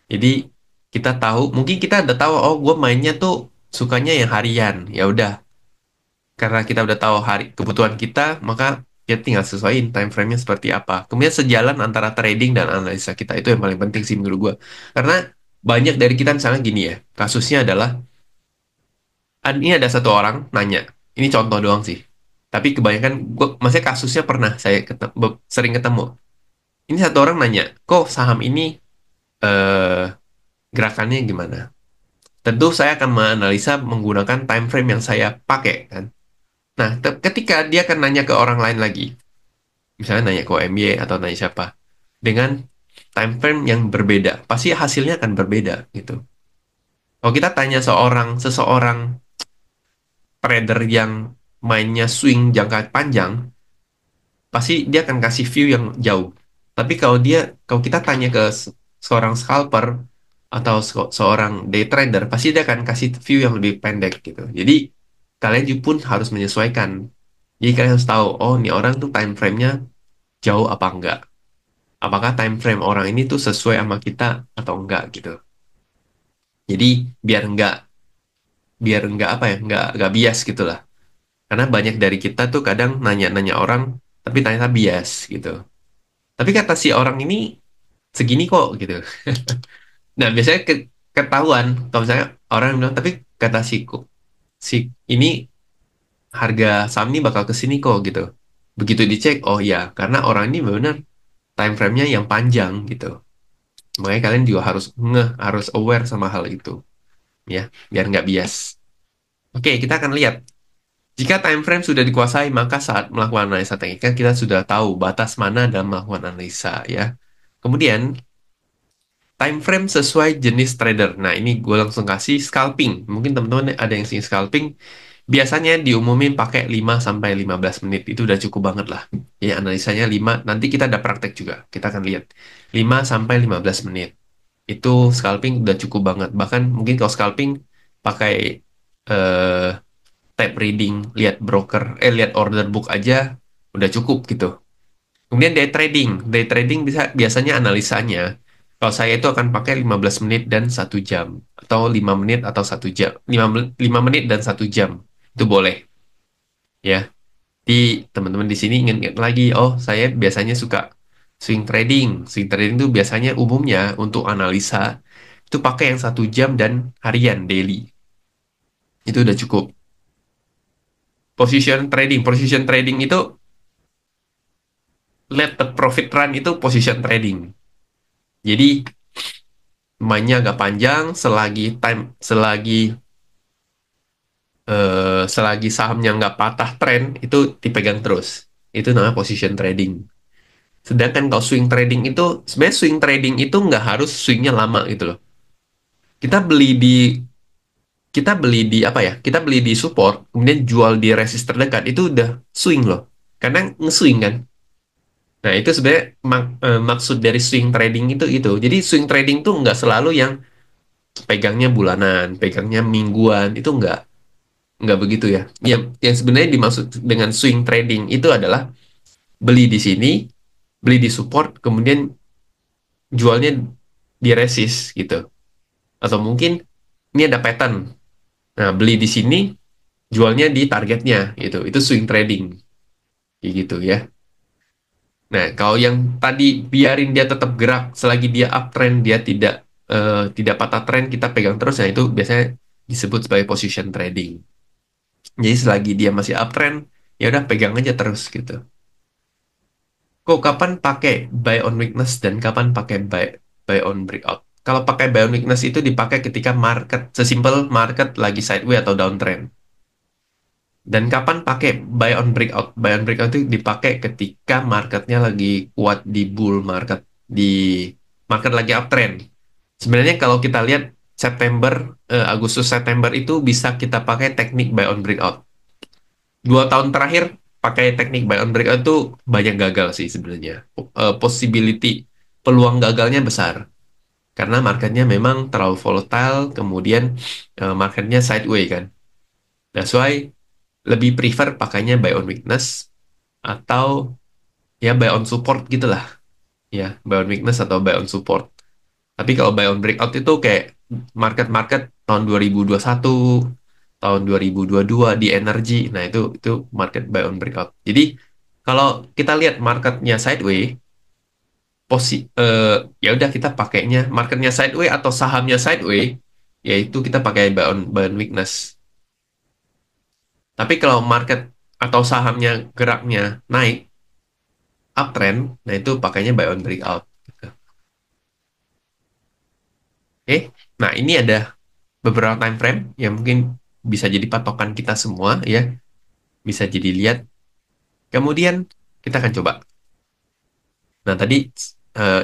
Jadi, kita tahu, mungkin kita udah tahu, oh, gue mainnya tuh sukanya yang harian. Ya udah, karena kita udah tahu hari kebutuhan kita, maka kita tinggal sesuaiin time frame-nya seperti apa. Kemudian sejalan antara trading dan analisa kita itu yang paling penting sih menurut gua. Karena banyak dari kita misalnya gini ya, kasusnya adalah ini ada satu orang nanya, ini contoh doang sih. Tapi kebanyakan gua, maksudnya kasusnya pernah saya sering ketemu. Ini satu orang nanya, kok saham ini eh, gerakannya gimana? Tentu saya akan menganalisa menggunakan time frame yang saya pakai kan. Nah, ketika dia akan nanya ke orang lain lagi, misalnya nanya ke OMY atau nanya siapa, dengan time frame yang berbeda, pasti hasilnya akan berbeda gitu. Kalau kita tanya seseorang trader yang mainnya swing jangka panjang, pasti dia akan kasih view yang jauh. Tapi kalau kita tanya ke seorang scalper atau seorang day trader, pasti dia akan kasih view yang lebih pendek gitu. Jadi kalian juga pun harus menyesuaikan. Jadi kalian harus tahu, oh ini orang tuh time frame-nya jauh apa enggak. Apakah time frame orang ini tuh sesuai sama kita atau enggak gitu. Jadi biar enggak apa ya, enggak bias gitu lah. Karena banyak dari kita tuh kadang nanya-nanya orang, tapi ternyata bias gitu. Tapi kata si orang ini segini kok gitu. Nah, biasanya ketahuan kalau misalnya orang bilang, tapi kata si ini harga saham ini bakal ke sini kok gitu. Begitu dicek, oh ya, karena orang ini benar time frame-nya yang panjang gitu. Makanya kalian juga harus aware sama hal itu, ya, biar nggak bias. Oke, kita akan lihat. Jika time frame sudah dikuasai, maka saat melakukan analisa teknik, kan kita sudah tahu batas mana dalam melakukan analisa, ya. Kemudian, time frame sesuai jenis trader. Nah, ini gue langsung kasih scalping. Mungkin teman-teman ada yang sing scalping. Biasanya diumumin pakai 5 sampai 15 menit. Itu udah cukup banget lah. Ya, analisanya 5. Nanti kita ada praktek juga. Kita akan lihat. 5 sampai 15 menit. Itu scalping udah cukup banget. Bahkan mungkin kalau scalping pakai eh, tape reading, lihat order book aja udah cukup gitu. Kemudian day trading biasanya analisanya. Kalau saya itu akan pakai 15 menit dan 1 jam. Atau 5 menit atau 1 jam. 5 menit dan 1 jam. Itu boleh. Ya. Di teman-teman di sini ingat lagi. Oh, saya biasanya suka swing trading. Swing trading itu biasanya umumnya untuk analisa. Itu pakai yang 1 jam dan harian, daily. Itu udah cukup. Position trading itu let the profit run itu position trading. Jadi mainnya agak panjang selagi sahamnya nggak patah tren itu dipegang terus. Itu namanya position trading. Sedangkan kalau swing trading itu sebenarnya swing trading itu nggak harus swingnya lama gitu loh. Kita beli di kita beli di apa ya? Kita beli di support, kemudian jual di resist terdekat itu udah swing loh. Karena nge-swing kan. Nah, itu sebenarnya maksud dari swing trading itu. Jadi swing trading tuh nggak selalu yang pegangnya bulanan, pegangnya mingguan, itu nggak begitu ya. Yang sebenarnya dimaksud dengan swing trading itu adalah beli di sini, beli di support, kemudian jualnya di resist gitu. Atau mungkin ini ada pattern. Nah, beli di sini, jualnya di targetnya gitu. Itu swing trading kayak gitu ya. Nah, kalau yang tadi biarin dia tetap gerak selagi dia uptrend, dia tidak patah tren, kita pegang terus, nah itu biasanya disebut sebagai position trading. Jadi selagi dia masih uptrend, ya udah pegang aja terus gitu. Kok kapan pakai buy on weakness dan kapan pakai buy on breakout? Kalau pakai buy on weakness itu dipakai ketika market sesimpel market lagi sideways atau downtrend. Dan kapan pakai buy on breakout? Buy on breakout itu dipakai ketika marketnya lagi kuat di bull market, di market lagi uptrend. Sebenarnya kalau kita lihat Agustus September itu bisa kita pakai teknik buy on breakout. 2 tahun terakhir pakai teknik buy on breakout itu banyak gagal sih sebenarnya. Possibility peluang gagalnya besar karena marketnya memang terlalu volatile, kemudian marketnya sideways kan. That's why lebih prefer pakainya buy on weakness atau ya buy on support gitulah. Ya, buy on weakness atau buy on support. Tapi kalau buy on breakout itu kayak market-market tahun 2021, tahun 2022 di energi. Nah, itu market buy on breakout. Jadi kalau kita lihat marketnya sideways, posi ya udah kita pakainya marketnya sideways atau sahamnya sideways, yaitu kita pakai buy on weakness. Tapi kalau market atau sahamnya geraknya naik, uptrend, nah itu pakainya buy on breakout. Gitu. Oke, nah ini ada beberapa time frame yang mungkin bisa jadi patokan kita semua ya, bisa jadi lihat. Kemudian kita akan coba. Nah tadi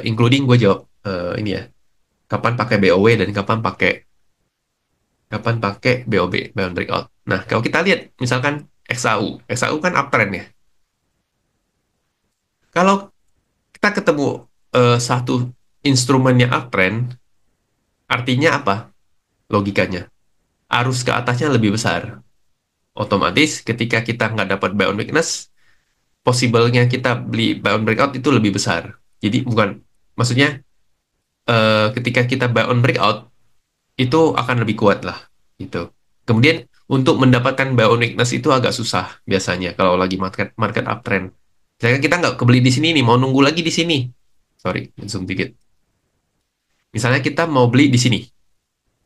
including gue jawab ini ya, kapan pakai BOW dan kapan pakai BOB, buy on breakout. Nah kalau kita lihat misalkan XAU, XAU kan uptrend ya. Kalau kita ketemu satu instrumennya uptrend, artinya apa? Logikanya, arus ke atasnya lebih besar. Otomatis ketika kita nggak dapat buy on weakness, possible-nya kita beli buy on breakout itu lebih besar. Jadi bukan, maksudnya ketika kita buy on breakout itu akan lebih kuat lah, gitu. Kemudian untuk mendapatkan buy on weakness itu agak susah biasanya kalau lagi market market uptrend. Misalnya kita nggak kebeli di sini nih, mau nunggu lagi di sini. Sorry, zoom dikit. Misalnya kita mau beli di sini,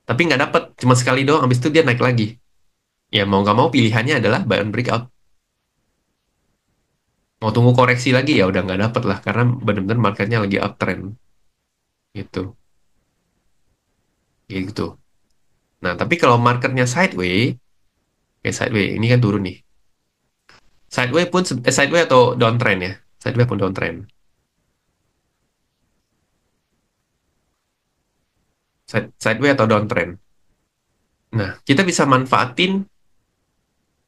tapi nggak dapat, cuma sekali doang, habis itu dia naik lagi. Ya mau nggak mau pilihannya adalah buy on breakout. Mau tunggu koreksi lagi ya udah nggak dapet lah karena benar-benar marketnya lagi uptrend gitu, gitu. Nah tapi kalau marketnya sideways, kayak sideways ini kan turun nih. Sideways pun sideways atau downtrend ya, sideways pun downtrend. Sideways atau downtrend. Nah kita bisa manfaatin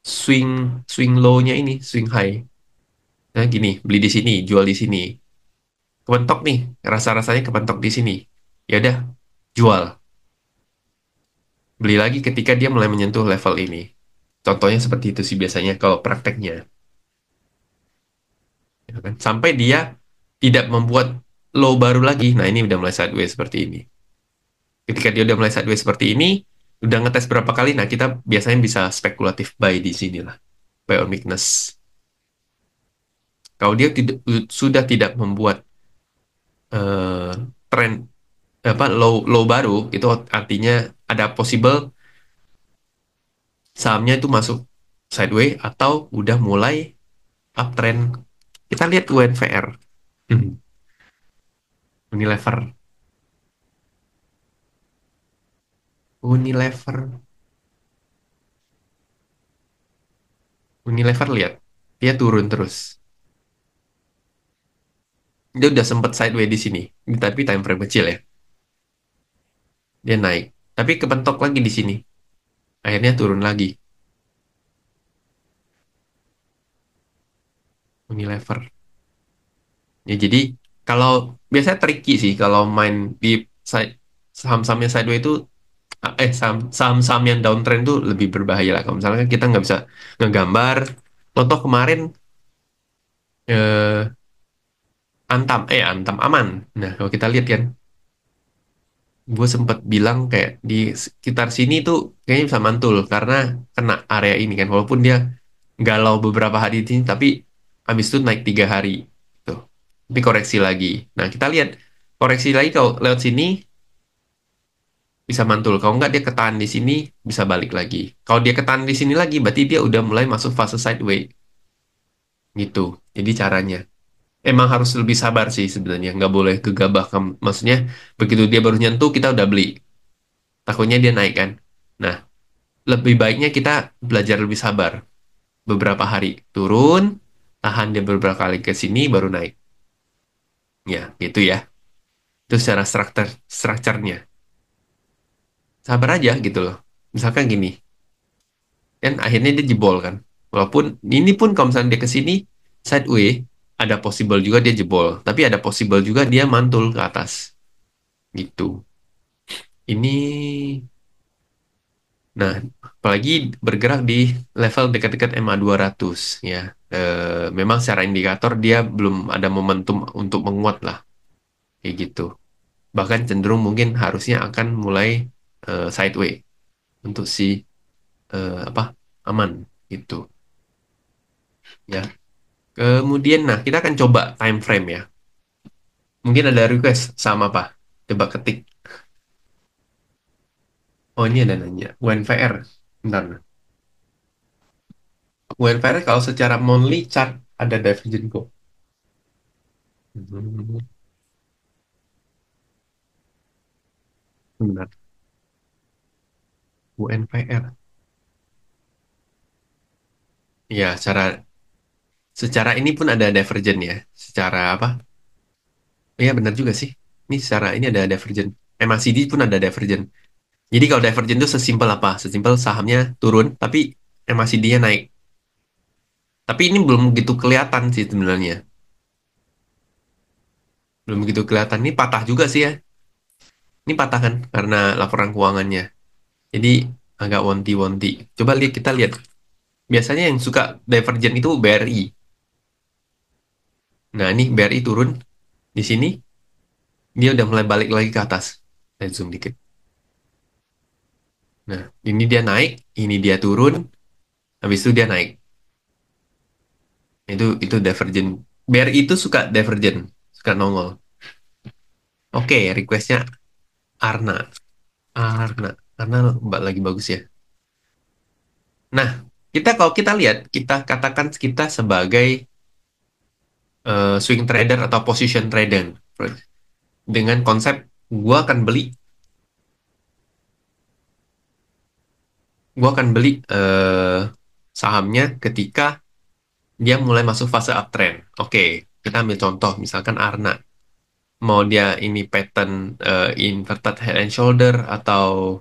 swing swing low-nya ini, swing high. Nah gini, beli di sini, jual di sini. Kepentok nih, rasa-rasanya kepentok di sini. Ya udah, jual. Beli lagi ketika dia mulai menyentuh level ini. Contohnya seperti itu sih biasanya kalau prakteknya. Ya kan? Sampai dia tidak membuat low baru lagi. Nah, ini udah mulai sideways seperti ini. Ketika dia udah mulai sideways seperti ini, udah ngetes berapa kali, nah kita biasanya bisa spekulatif buy di sini lah. Buy on weakness. Kalau dia sudah tidak membuat eh, tren apa low baru, itu artinya ada possible sahamnya itu masuk sideways atau udah mulai uptrend. Kita lihat UNVR. Hmm, Unilever. Unilever. Unilever lihat. Dia turun terus. Dia udah sempat sideways di sini. Tapi time frame kecil ya. Dia naik. Tapi kepentok lagi di sini. Akhirnya turun lagi. Unilever. Ya jadi kalau biasanya tricky sih kalau main di saham-saham yang sideways itu saham-saham yang downtrend tuh lebih berbahaya lah. Kalau misalnya kita nggak bisa ngegambar. Contoh kemarin eh, Antam aman. Nah, kalau kita lihat kan, gue sempat bilang kayak di sekitar sini tuh kayaknya bisa mantul karena kena area ini kan. Walaupun dia galau beberapa hari di sini, tapi habis itu naik 3 hari. Tuh. Tapi koreksi lagi. Nah, kita lihat koreksi lagi kalau lewat sini bisa mantul. Kalau nggak dia ketahan di sini bisa balik lagi. Kalau dia ketahan di sini lagi, berarti dia udah mulai masuk fase sideways gitu. Jadi caranya. Emang harus lebih sabar sih sebenarnya, nggak boleh gegabah. Maksudnya begitu dia baru nyentuh kita udah beli, takutnya dia naik kan. Nah, lebih baiknya kita belajar lebih sabar. Beberapa hari turun, tahan dia beberapa kali ke sini baru naik. Ya, gitu ya. Itu secara strukturnya. Sabar aja gitu loh. Misalkan gini, kan akhirnya dia jebol kan. Walaupun ini pun kalau misalnya dia ke sini sideways, ada possible juga dia jebol, tapi ada possible juga dia mantul ke atas. Gitu. Ini, nah, apalagi bergerak di level dekat-dekat MA200 ya. Memang secara indikator dia belum ada momentum untuk menguat lah, kayak gitu. Bahkan cenderung mungkin harusnya akan mulai sideways untuk si apa aman gitu ya. Kemudian nah kita akan coba time frame ya. Mungkin ada request sama apa? Coba ketik. Oh ini ada nanya. UNVR. Bentar. UNVR kalau secara monthly chart ada divergent kok. Hmm, benar. UNVR. Ya, secara ini pun ada divergent ya. Secara apa? Iya benar juga sih. Ini secara ini ada divergent. MACD pun ada divergent. Jadi kalau divergent itu sesimpel apa? Sesimpel sahamnya turun, tapi MACD-nya naik. Tapi ini belum begitu kelihatan sih sebenarnya. Belum begitu kelihatan. Ini patah juga sih ya. Ini patah kan karena laporan keuangannya. Jadi agak wonti-wonti. Coba lihat kita lihat. Biasanya yang suka divergent itu BRI. Nah, ini BRI turun di sini, dia udah mulai balik lagi ke atas. Saya zoom dikit. Nah, ini dia naik, ini dia turun, habis itu dia naik. Itu divergent. BRI itu suka divergent, suka nongol. Oke, requestnya Arna. Arna. Arna mbak lagi bagus ya. Nah, kalau kita lihat, kita katakan kita sebagai swing trader atau position trader. Dengan konsep, gua akan beli sahamnya ketika dia mulai masuk fase uptrend. Oke, kita ambil contoh, misalkan Arna. Mau dia ini pattern inverted head and shoulder atau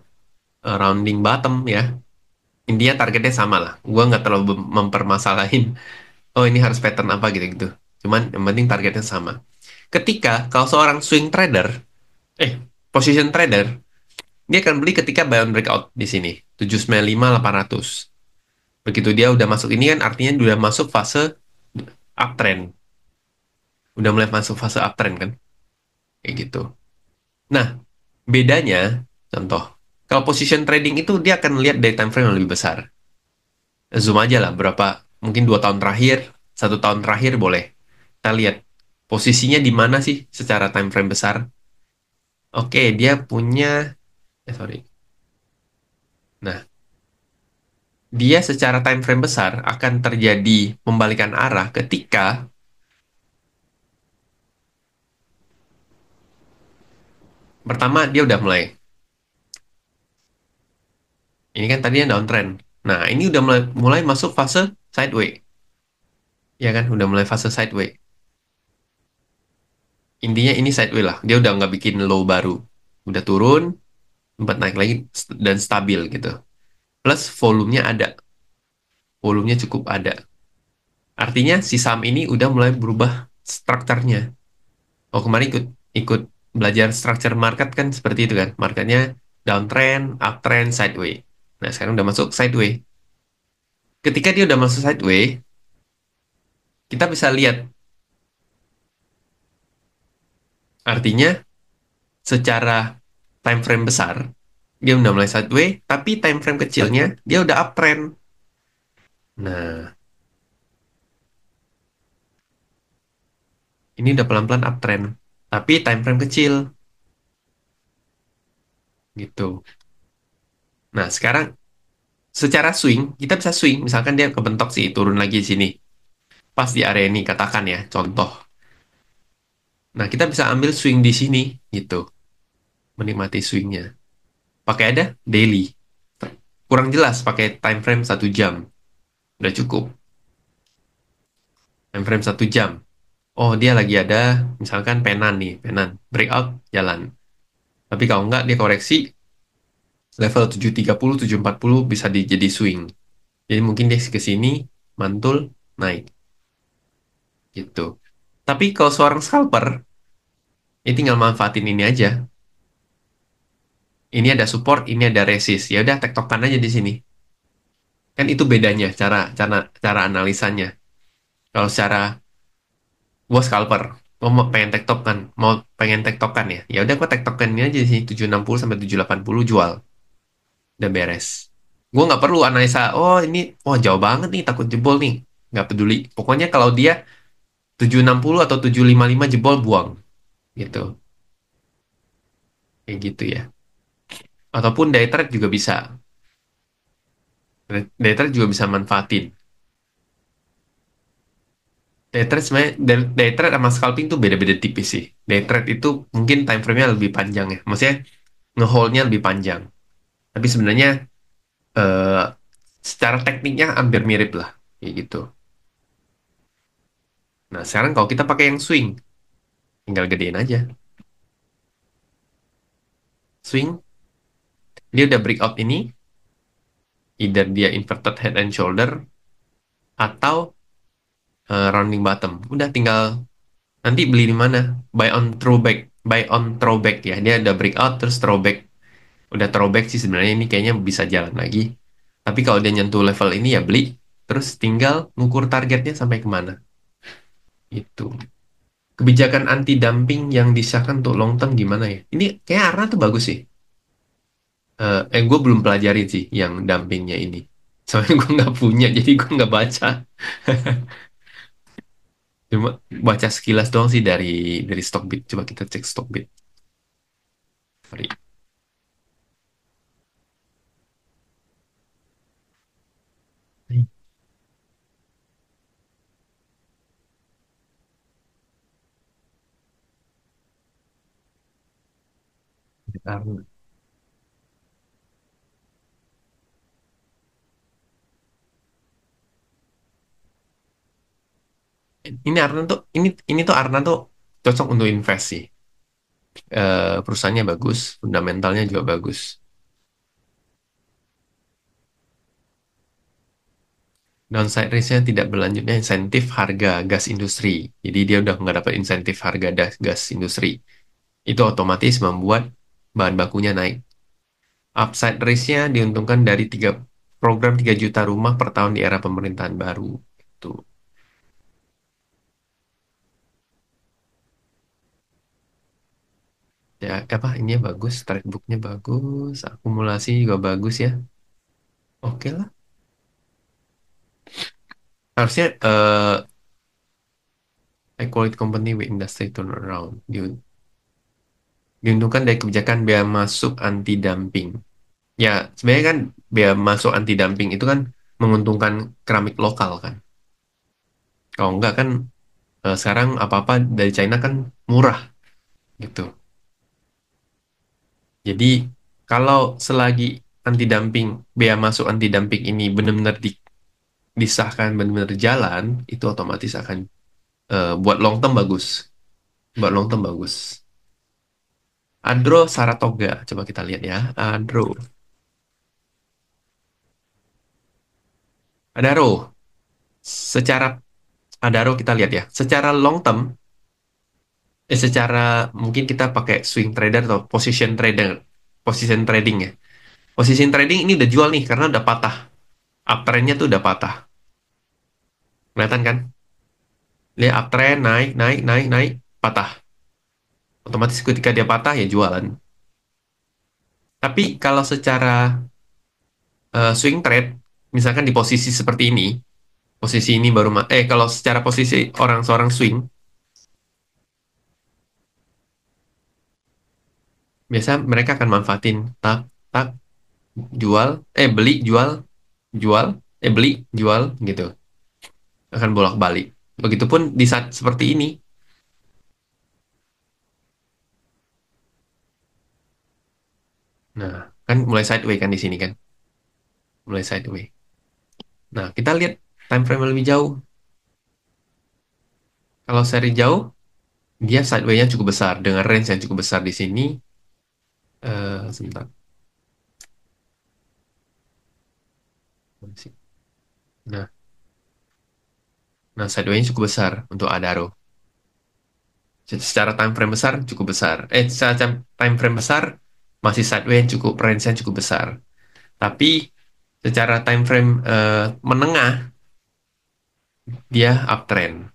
rounding bottom ya. Intinya targetnya sama lah. Gua nggak terlalu mempermasalahin, oh ini harus pattern apa gitu-gitu. Cuman yang penting targetnya sama. Kalau seorang swing trader, eh, position trader, dia akan beli ketika buy on breakout di sini. 795.800. Begitu dia udah masuk ini kan artinya udah masuk fase uptrend. Udah mulai masuk fase uptrend kan. Kayak gitu. Nah, bedanya, contoh, kalau position trading itu dia akan lihat dari time frame yang lebih besar. Zoom aja lah, mungkin 2 tahun terakhir, 1 tahun terakhir boleh. Kita lihat posisinya di mana sih secara time frame besar. Oke, dia punya, sorry. Nah, dia secara time frame besar akan terjadi pembalikan arah ketika pertama dia udah mulai. Ini kan tadinya downtrend. Nah, ini udah mulai masuk fase sideways. Ya kan, udah mulai fase sideways. Intinya ini sideways lah. Dia udah nggak bikin low baru. Udah turun, sempat naik lagi dan stabil gitu. Plus volumenya ada. Volumenya cukup ada. Artinya si saham ini udah mulai berubah strukturnya. Oh kemarin ikut belajar structure market kan seperti itu kan. Marketnya downtrend, uptrend, sideways. Nah sekarang udah masuk sideways. Ketika dia udah masuk sideways, kita bisa lihat. Artinya secara time frame besar, dia udah mulai sideways, tapi time frame kecilnya dia udah uptrend. Nah, ini udah pelan-pelan uptrend, tapi time frame kecil gitu. Nah, sekarang secara swing, kita bisa swing. Misalkan dia kebentok sih, turun lagi di sini. Pas di area ini, katakan ya, contoh. Nah, kita bisa ambil swing di sini, gitu. Menikmati swingnya. Pakai ada daily. Kurang jelas, pakai time frame 1 jam. Udah cukup. Time frame 1 jam. Oh, dia lagi ada, misalkan penan nih, penan. Breakout, jalan. Tapi kalau nggak, dia koreksi, level 730, 740 bisa jadi swing. Jadi mungkin dia ke sini, mantul, naik. Gitu. Tapi kalau seorang scalper, ya tinggal manfaatin ini aja. Ini ada support, ini ada resist. Ya udah tektokan aja di sini. Kan itu bedanya cara cara cara analisanya. Kalau secara gua scalper, gua mau pengen tektokan, ya. Ya udah gua tektokan ini aja sih 760 sampai 780 jual. Udah beres. Gue nggak perlu analisa, oh ini, oh jauh banget nih, takut jebol nih. Nggak peduli. Pokoknya kalau dia 760 atau 755 jebol, buang. Gitu. Kayak gitu ya. Ataupun day trade juga bisa. Day trade juga bisa manfaatin. Day trade sebenarnya, day trade sama scalping tuh beda-beda tipis sih. Day trade itu mungkin time frame-nya lebih panjang ya. Maksudnya ngehold-nya lebih panjang. Tapi sebenarnya eh, secara tekniknya hampir mirip lah. Kayak gitu. Nah, sekarang kalau kita pakai yang swing, tinggal gedein aja. Swing, dia udah breakout ini, either dia inverted head and shoulder, atau rounding bottom. Udah tinggal nanti beli di mana? Buy on throwback. Buy on throwback ya. Dia udah breakout, terus throwback. Udah throwback sih sebenarnya ini kayaknya bisa jalan lagi. Tapi kalau dia nyentuh level ini ya beli. Terus tinggal ngukur targetnya sampai kemana. Itu. Kebijakan anti-dumping yang disahkan untuk long term gimana ya? Ini kayak Arna tuh bagus sih. Gue belum pelajarin sih yang dumpingnya ini. Soalnya gue nggak punya, jadi gue nggak baca. Cuma baca sekilas doang sih dari Stockbit. Coba kita cek Stockbit. Sorry. Arna. Ini Arna tuh, ini tuh Arna tuh cocok untuk invest sih. Perusahaannya bagus, fundamentalnya juga bagus. Downside risk-nya tidak berlanjutnya insentif harga gas industri. Jadi dia udah nggak dapat insentif harga gas industri. Itu otomatis membuat bahan bakunya naik. Upside risk-nya diuntungkan dari program 3 juta rumah per tahun di era pemerintahan baru. Itu ya apa ini bagus, trade book-nya bagus, akumulasi juga bagus ya. Oke lah. Harusnya high quality company with industry turnaround diuntungkan dari kebijakan bea masuk anti dumping. Ya, sebenarnya kan bea masuk anti dumping itu kan menguntungkan keramik lokal kan. Kalau enggak kan sekarang apa-apa dari China kan murah gitu. Jadi kalau selagi anti dumping bea masuk anti dumping ini benar-benar disahkan benar-benar jalan, itu otomatis akan buat long term bagus. Buat long term bagus. Adro Saratoga, coba kita lihat ya. Adro. Adaro. Secara Adaro kita lihat ya. Secara long term, secara mungkin kita pakai swing trader atau position trading ya. Position trading ini udah jual nih karena udah patah. Uptrendnya tuh udah patah. Kelihatan kan? Lihat uptrend naik, naik, naik, naik, patah. Otomatis ketika dia patah ya jualan. Tapi kalau secara swing trade, misalkan di posisi seperti ini, posisi ini baru kalau secara posisi orang seorang swing, biasa mereka akan manfaatin tak tak jual, beli, jual, jual, beli, jual gitu. Akan bolak-balik. Begitupun di saat seperti ini. Nah, kan mulai sideway kan di sini kan. Mulai sideway. Nah, kita lihat time frame lebih jauh. Kalau seri jauh, dia sideway-nya cukup besar dengan range yang cukup besar di sini. Sebentar. Nah, nah sideway-nya cukup besar untuk Adaro. Secara time frame besar cukup besar. Secara time frame besar masih sideway yang cukup range yang cukup besar. Tapi secara time frame menengah dia uptrend.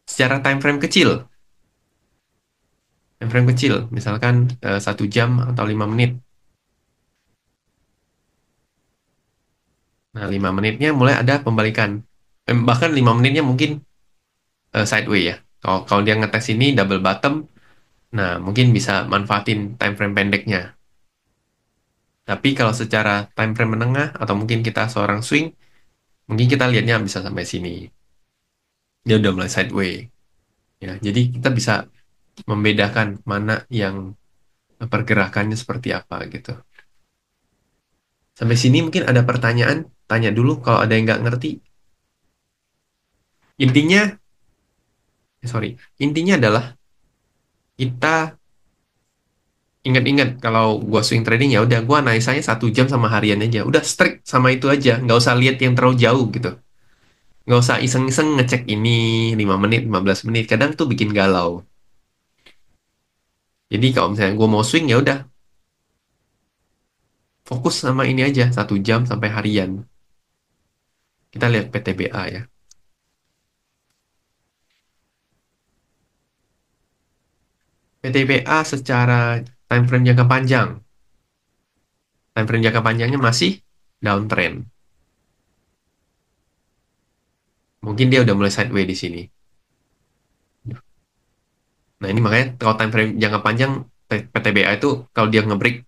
Secara time frame kecil, misalkan 1 jam atau 5 menit, Nah, 5 menitnya mulai ada pembalikan. Bahkan 5 menitnya mungkin sideway ya. Kalau kalau dia ngetes ini double bottom, nah mungkin bisa manfaatin time frame pendeknya. Tapi kalau secara time frame menengah atau mungkin kita seorang swing, mungkin kita lihatnya bisa sampai sini. Dia udah mulai sideway. Ya, jadi kita bisa membedakan mana yang pergerakannya seperti apa gitu. Sampai sini mungkin ada pertanyaan, tanya dulu kalau ada yang nggak ngerti. Intinya, sorry, intinya adalah kita ingat-ingat kalau gua swing trading ya udah gua analisanya 1 jam sama harian aja. Udah strict sama itu aja, nggak usah lihat yang terlalu jauh gitu. Nggak usah iseng-iseng ngecek ini 5 menit, 15 menit. Kadang tuh bikin galau. Jadi kalau misalnya gua mau swing ya udah fokus sama ini aja 1 jam sampai harian. Kita lihat PTBA ya. PTBA secara time frame jangka panjang. Time frame jangka panjangnya masih downtrend. Mungkin dia udah mulai sideways di sini. Nah, ini makanya kalau time frame jangka panjang PTBA itu kalau dia nge-break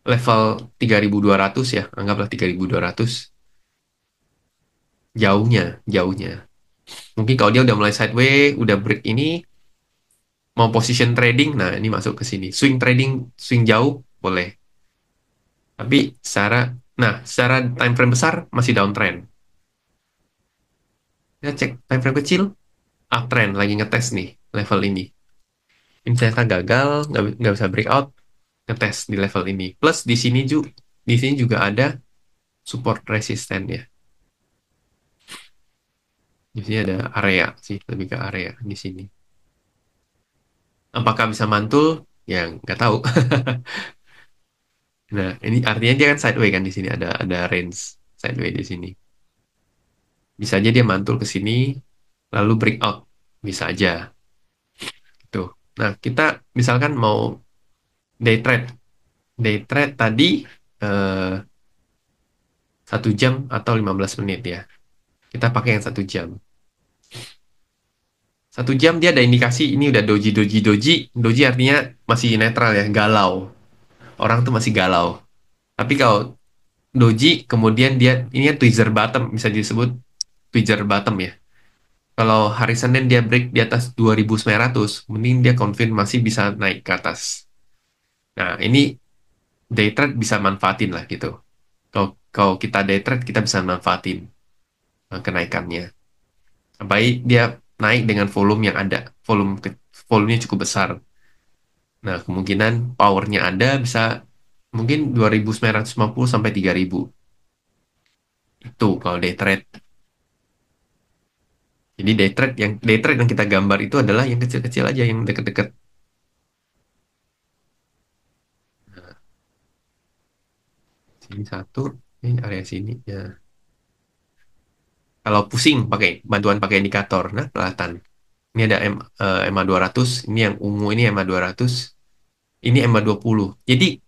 level 3.200 ya, anggaplah 3.200 jauhnya, jauhnya. Mungkin kalau dia udah mulai sideways, udah break ini mau position trading, nah ini masuk ke sini. Swing trading, swing jauh boleh. Tapi secara time frame besar masih downtrend. Kita cek time frame kecil, uptrend lagi ngetes nih level ini. Ini ternyata gagal, nggak bisa breakout, ngetes di level ini. Plus di sini juga ada support resisten ya. Di sini ada area sih, lebih ke area di sini. Apakah bisa mantul? Ya nggak tahu. Nah, ini artinya dia kan sideways kan di sini ada range sideways di sini. Bisa aja dia mantul ke sini lalu breakout. Bisa aja. Tuh. Nah, kita misalkan mau day trade. Day trade tadi eh, 1 jam atau 15 menit ya. Kita pakai yang 1 jam. 1 jam dia ada indikasi ini udah doji, doji, doji. Doji artinya masih netral ya, galau. Orang tuh masih galau. Tapi kalau doji, kemudian dia ini kan tweezer bottom, bisa disebut tweezer bottom ya. Kalau hari Senin dia break di atas 2.900, mending dia konfirmasi bisa naik ke atas. Nah, ini day trade bisa manfaatin lah gitu. Kalau kita day trade, kita bisa manfaatin kenaikannya. Sampai dia naik dengan volume yang ada. Volumenya cukup besar. Nah, kemungkinan powernya ada bisa mungkin 2.950 sampai 3.000. Itu kalau day trade. Jadi day trade yang kita gambar itu adalah yang kecil-kecil aja, yang deket-deket. Nah, sini satu, ini area sini ya. Kalau pusing pakai indikator, nah kelihatan. Ini ada MA 200, ini yang ungu ini MA 200, ini MA 20. Jadi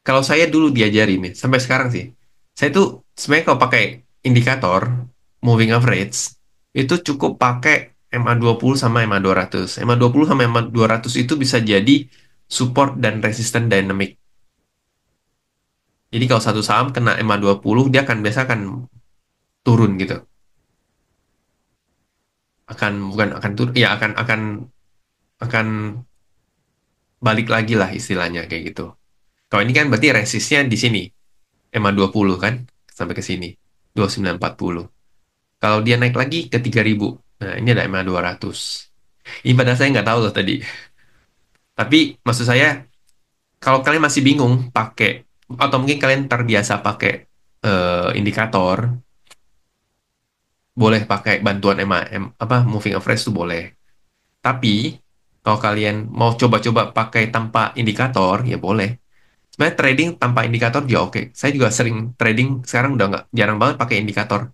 kalau saya dulu diajarin nih, sampai sekarang sih, saya tuh sebenarnya kalau pakai indikator moving average itu cukup pakai MA 20 sama MA 200. MA 20 sama MA 200 itu bisa jadi support dan resisten dynamic. Jadi kalau satu saham kena MA 20, dia akan biasa akan turun gitu. Bukan akan turun, ya akan balik lagi lah istilahnya kayak gitu. Kalau ini kan berarti resistnya di sini, MA 20 kan, sampai ke sini, 2940. Kalau dia naik lagi ke 3.000, nah ini ada MA 200. Ini padahal saya nggak tahu loh tadi. Tapi maksud saya, kalau kalian masih bingung pakai, atau mungkin kalian terbiasa pakai indikator, boleh pakai bantuan MA, apa, moving average itu boleh. Tapi, kalau kalian mau coba-coba pakai tanpa indikator, ya boleh. Sebenarnya trading tanpa indikator juga oke. Saya juga sering trading, sekarang udah nggak, jarang banget pakai indikator.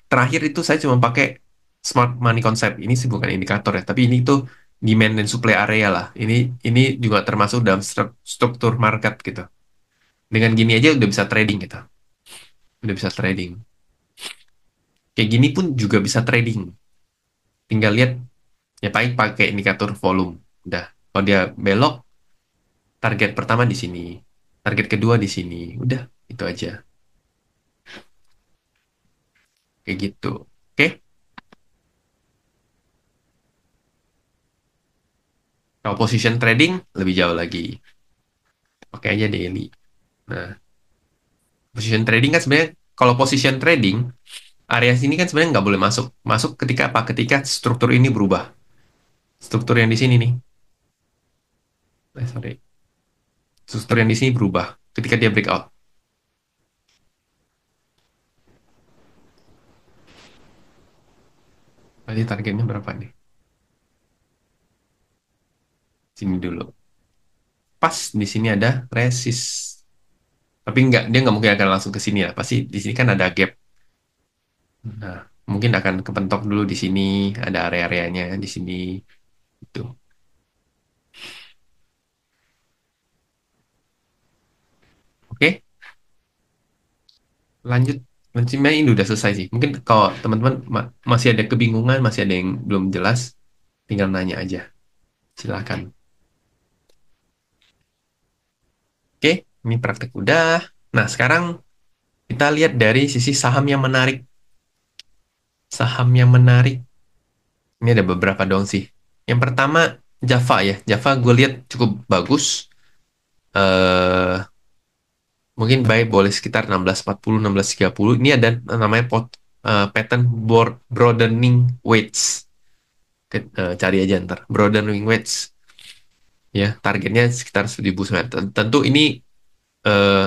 Terakhir itu saya cuma pakai smart money concept. Ini sih bukan indikator ya, tapi ini tuh demand dan supply area lah. Ini juga termasuk dalam struktur market gitu. Dengan gini aja udah bisa trading gitu. udah bisa trading. Kayak gini pun juga bisa trading. Tinggal lihat, ya paling pakai indikator volume. Udah, kalau dia belok, target pertama di sini, target kedua di sini. Udah, itu aja. Kayak gitu. Oke, kalau position trading lebih jauh lagi. Pakai aja daily. Nah, position trading kan sebenarnya, kalau position trading, area sini kan sebenarnya nggak boleh masuk. Masuk ketika apa? Ketika struktur ini berubah. Struktur yang di sini nih. Sorry. Struktur yang di sini berubah ketika dia breakout. Berarti targetnya berapa nih? Sini dulu. Pas di sini ada resist. Tapi nggak, dia nggak mungkin akan langsung ke sini ya. Pasti di sini kan ada gap. Nah, mungkin akan kepentok dulu di sini. Ada area-areanya di sini. Itu. Oke, lanjut. Sebenarnya ini udah selesai sih. Mungkin kalau teman-teman masih ada kebingungan, masih ada yang belum jelas, tinggal nanya aja. Silakan. Oke, ini praktek udah. Nah, sekarang kita lihat dari sisi saham yang menarik. Saham yang menarik. Ini ada beberapa dong sih. Yang pertama, Java ya. Java gue lihat cukup bagus. eh Mungkin buy boleh sekitar 16.40, 16.30. Ini ada namanya pattern broadening weights. Cari aja ntar. Broadening weights. Ya, targetnya sekitar 1.900. Tentu ini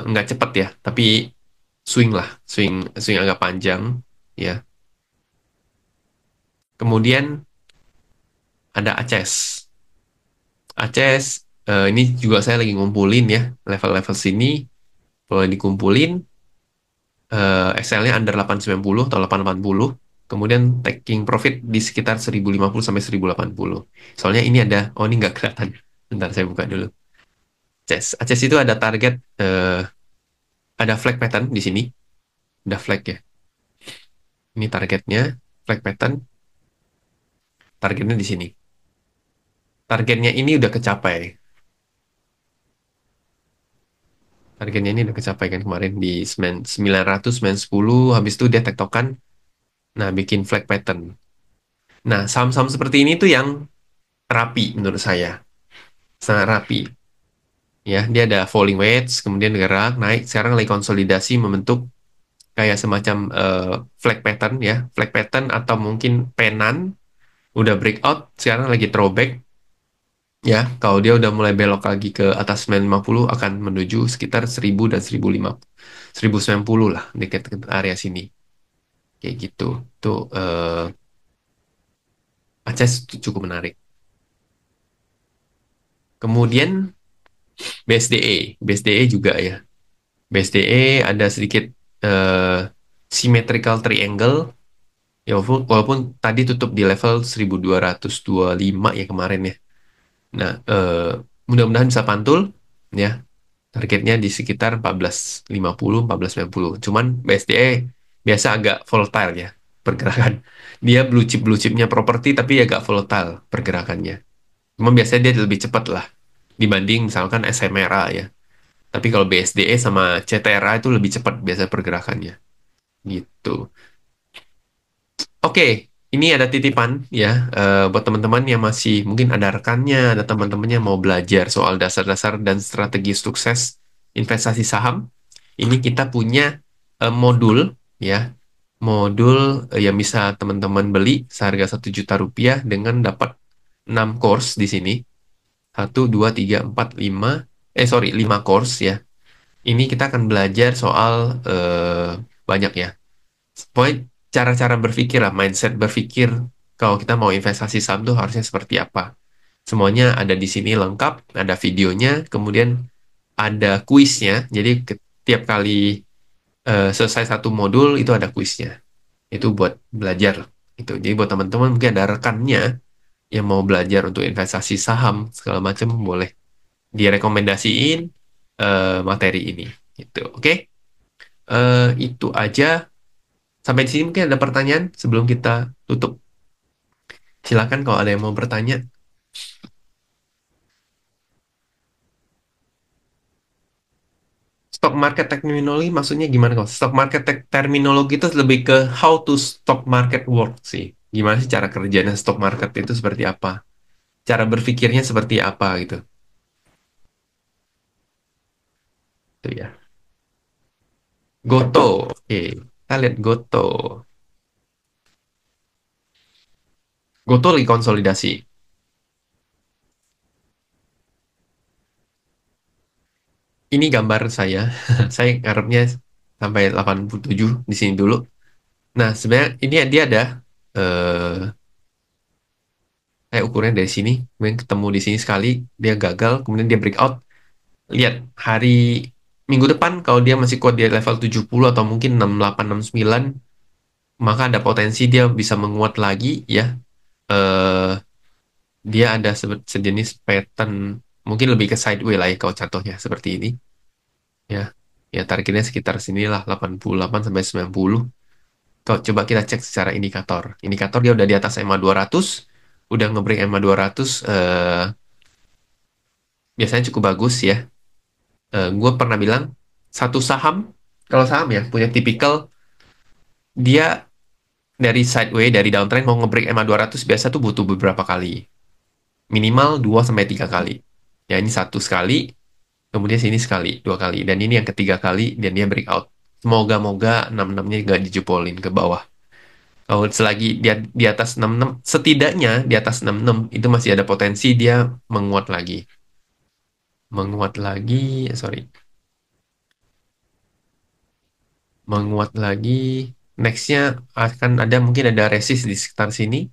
nggak cepat ya, tapi swing lah. Swing, swing agak panjang. Ya. Kemudian ada ACES. ACES, ini juga saya lagi ngumpulin ya. Level-level sini. Kalau dikumpulin, SL-nya under 890 atau 880. Kemudian taking profit di sekitar 1050 sampai 1080. Soalnya ini ada, oh ini nggak kelihatan. Bentar saya buka dulu. ACES. ACES itu ada target, ada flag pattern di sini. Ada flag ya. Ini targetnya, flag pattern. Targetnya di sini. Targetnya ini udah kecapai. Targetnya ini udah kecapai kan kemarin di 900, 910. Habis itu dia tektokan. Nah, bikin flag pattern. Nah, saham-saham seperti ini tuh yang rapi menurut saya. Sangat rapi. Ya, dia ada falling wedge, kemudian gerak, naik. Sekarang lagi konsolidasi membentuk kayak semacam flag pattern ya. Flag pattern atau mungkin penan. Udah breakout, sekarang lagi throwback. Ya, kalau dia udah mulai belok lagi ke atas 950 akan menuju sekitar 1000 dan 1050. 1090 lah, dekat area sini. Kayak gitu. Tuh, Aceh cukup menarik. Kemudian BSDE. BSDE juga ya. BSDE ada sedikit eh, symmetrical triangle. Ya, walaupun tadi tutup di level 1225 ya kemarin ya. Nah, mudah-mudahan bisa pantul ya. Targetnya di sekitar 1450, 1490. Cuman BSDE biasa agak volatile ya pergerakan. Dia blue chipnya properti tapi agak volatile pergerakannya. Cuma biasanya dia lebih cepat lah dibanding misalkan SMRA ya. Tapi kalau BSDE sama CTRA itu lebih cepat biasa pergerakannya. Gitu. Oke, ini ada titipan ya buat teman-teman yang masih mungkin ada rekannya, ada teman-temannya mau belajar soal dasar-dasar dan strategi sukses investasi saham. Ini kita punya modul ya, modul yang bisa teman-teman beli seharga 1 juta rupiah dengan dapat 6 course di sini. 1, 2, 3, 4, 5, sorry, 5 course ya. Ini kita akan belajar soal banyak ya. Pokoknya cara-cara berpikir lah, mindset berpikir kalau kita mau investasi saham tuh harusnya seperti apa. Semuanya ada di sini lengkap, ada videonya, kemudian ada kuisnya. Jadi tiap kali selesai satu modul itu ada kuisnya. Itu buat belajar. Itu. Jadi buat teman-teman mungkin ada rekannya yang mau belajar untuk investasi saham segala macam boleh direkomendasiin materi ini. Gitu. Oke? Itu aja. Sampai di sini mungkin ada pertanyaan sebelum kita tutup. Silakan kalau ada yang mau bertanya. Stock market terminologi maksudnya gimana kok? Stock market terminologi itu lebih ke how to stock market work sih. Gimana sih cara kerjanya stock market itu seperti apa? Cara berpikirnya seperti apa gitu. Itu ya. Goto. Oke. Kita lihat Goto. Goto lagi konsolidasi. Ini gambar saya. Saya ngarepnya sampai 87 di sini dulu. Nah, sebenarnya ini dia ada eh saya ukurnya dari sini, kemudian ketemu di sini sekali, dia gagal, kemudian dia breakout. Lihat hari minggu depan kalau dia masih kuat di level 70 atau mungkin 68 69, maka ada potensi dia bisa menguat lagi ya. Eh dia ada sejenis pattern mungkin lebih ke sideway lah ya kalau contohnya seperti ini ya. Ya targetnya sekitar sinilah 88 sampai 90. Kalau coba kita cek secara indikator. Indikator dia udah di atas EMA 200, udah ngebreak EMA 200, biasanya cukup bagus ya. Gue pernah bilang satu saham, kalau saham ya punya tipikal dia dari sideway dari downtrend mau ngebreak EMA 200 biasa tuh butuh beberapa kali. Minimal 2 sampai 3 kali. Ya ini satu sekali, kemudian sini sekali, dua kali dan ini yang ketiga kali dan dia breakout. Semoga-moga 66-nya nggak dijebolin ke bawah. Kalau selagi dia di atas 66, setidaknya di atas 66 itu masih ada potensi dia menguat lagi. Menguat lagi, sorry, menguat lagi. Nextnya akan ada mungkin ada resist di sekitar sini.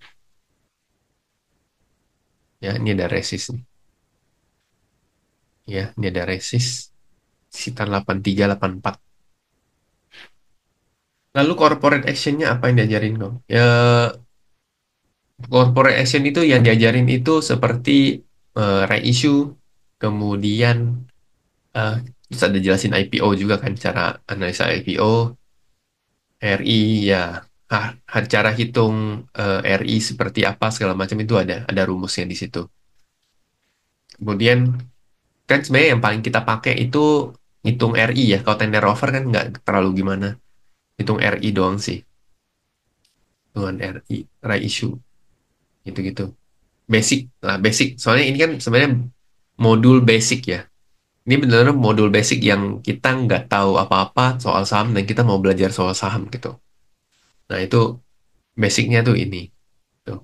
Ya, ini ada resist nih. Ya, ini ada resist sekitar 83, 84. Lalu corporate actionnya apa yang diajarin dong? Ya, corporate action itu yang diajarin itu seperti reissue, kemudian eh terus ada jelasin IPO juga kan, cara analisa IPO, RI ya, cara hitung RI seperti apa segala macam itu ada rumusnya di situ. Kemudian kan sebenarnya yang paling kita pakai itu hitung RI ya. Kalau tender offer kan nggak terlalu gimana. Hitung RI doang sih. Hitungan RI, reissue, gitu-gitu. Basic lah, basic. Soalnya ini kan sebenarnya modul basic ya. Ini benar-benar modul basic yang kita nggak tahu apa-apa soal saham dan kita mau belajar soal saham gitu. Nah itu basicnya tuh ini. Tuh.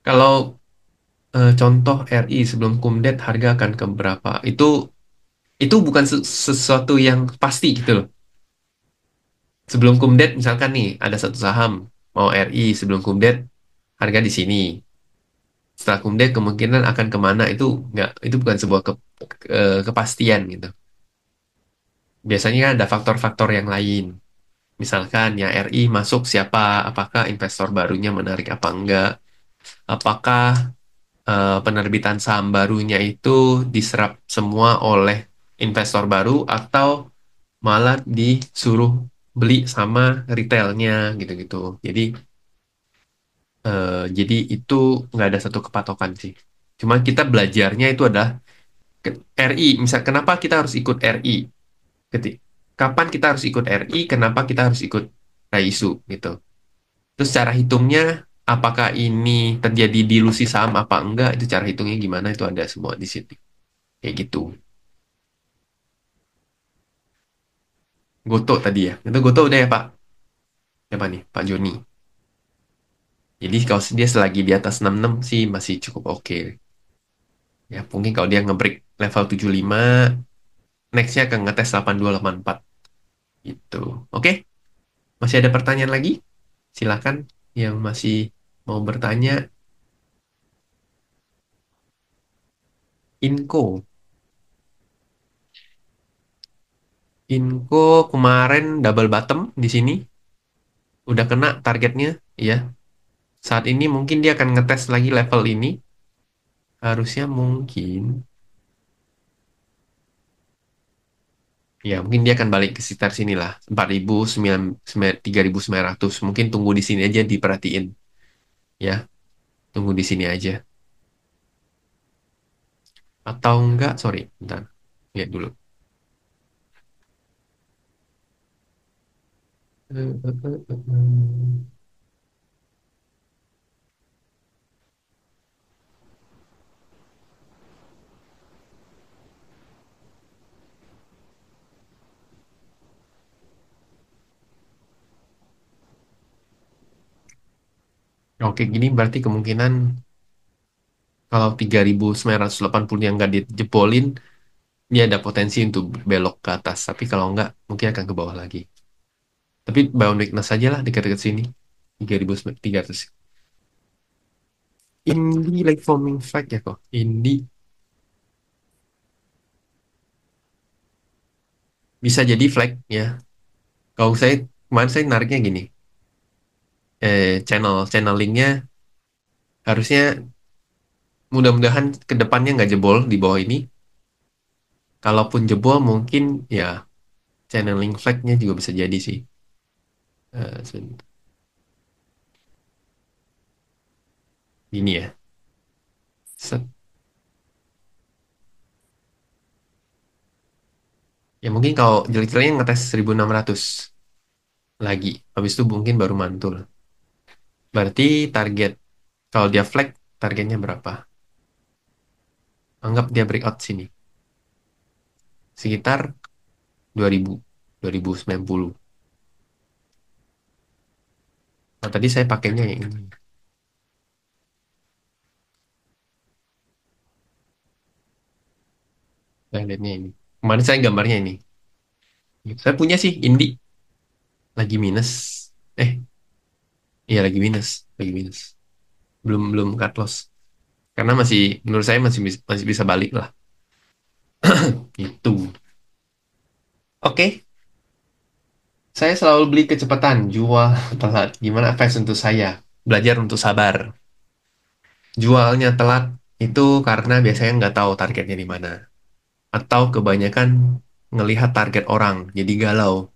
Kalau contoh RI sebelum kumdet harga akan ke berapa? Itu bukan sesuatu yang pasti gitu loh. Sebelum kumdet misalkan nih ada satu saham mau RI sebelum kumdet harga di sini. Setelah kumdet kemungkinan akan kemana itu bukan sebuah kepastian gitu. Biasanya kan ada faktor-faktor yang lain. Misalkan ya RI masuk siapa, apakah investor barunya menarik apa enggak, apakah penerbitan saham barunya itu diserap semua oleh investor baru atau malah disuruh beli sama retailnya gitu-gitu. Jadi itu nggak ada satu kepatokan sih. Cuma kita belajarnya itu adalah RI. Misal kenapa kita harus ikut RI? Kapan kita harus ikut RI? Kenapa kita harus ikut RAISU gitu. Terus cara hitungnya apakah ini terjadi dilusi saham apa enggak? Itu cara hitungnya gimana? Itu ada semua di sini. Kayak gitu. Goto tadi ya. Itu Goto udah ya Pak. Siapa nih? Pak Joni. Jadi kalau dia selagi di atas 66 sih masih cukup oke. Ya mungkin kalau dia ngebreak level 75, nextnya akan ngetes 82, 84 gitu. Oke, masih ada pertanyaan lagi? Silakan yang masih mau bertanya. Inco. Inco kemarin double bottom di sini. Udah kena targetnya, ya. Saat ini mungkin dia akan ngetes lagi level ini. Harusnya mungkin Ya, mungkin dia akan balik ke sekitar sini lah. 4.000, 3.900. Mungkin tunggu di sini aja diperhatiin. Ya, tunggu di sini aja. Atau enggak, sorry, bentar. Lihat dulu. Oke, gini berarti kemungkinan kalau 3.980 yang nggak dijebolin, dia ada potensi untuk belok ke atas. Tapi kalau enggak, mungkin akan ke bawah lagi. Tapi bound weakness aja lah dekat-dekat sini. 3.300. Ini like forming flag ya kok. Ini bisa jadi flag ya. Kalau saya kemarin saya nariknya gini. Channelingnya harusnya mudah-mudahan ke depannya nggak jebol di bawah ini. Kalaupun jebol mungkin ya channeling flagnya juga bisa jadi sih. Sebentar. Gini ya. Set. Ya mungkin kalau jelek-jeleknya ngetes 1.600 lagi. Habis itu mungkin baru mantul. Berarti target kalau dia flag targetnya berapa? Anggap dia breakout sini. Sekitar 2000, 2090. Nah, tadi saya pakainya yang ini. Saya lihatnya ini. Kemarin saya gambarnya ini. Saya punya sih Indi lagi minus. Eh, iya lagi minus, lagi minus. Belum belum cut loss. Karena masih menurut saya masih bisa balik lah. Itu. Oke, saya selalu beli kecepatan, jual telat. Gimana advice untuk saya? Belajar untuk sabar. Jualnya telat itu karena biasanya nggak tahu targetnya di mana. Atau kebanyakan ngelihat target orang, jadi galau.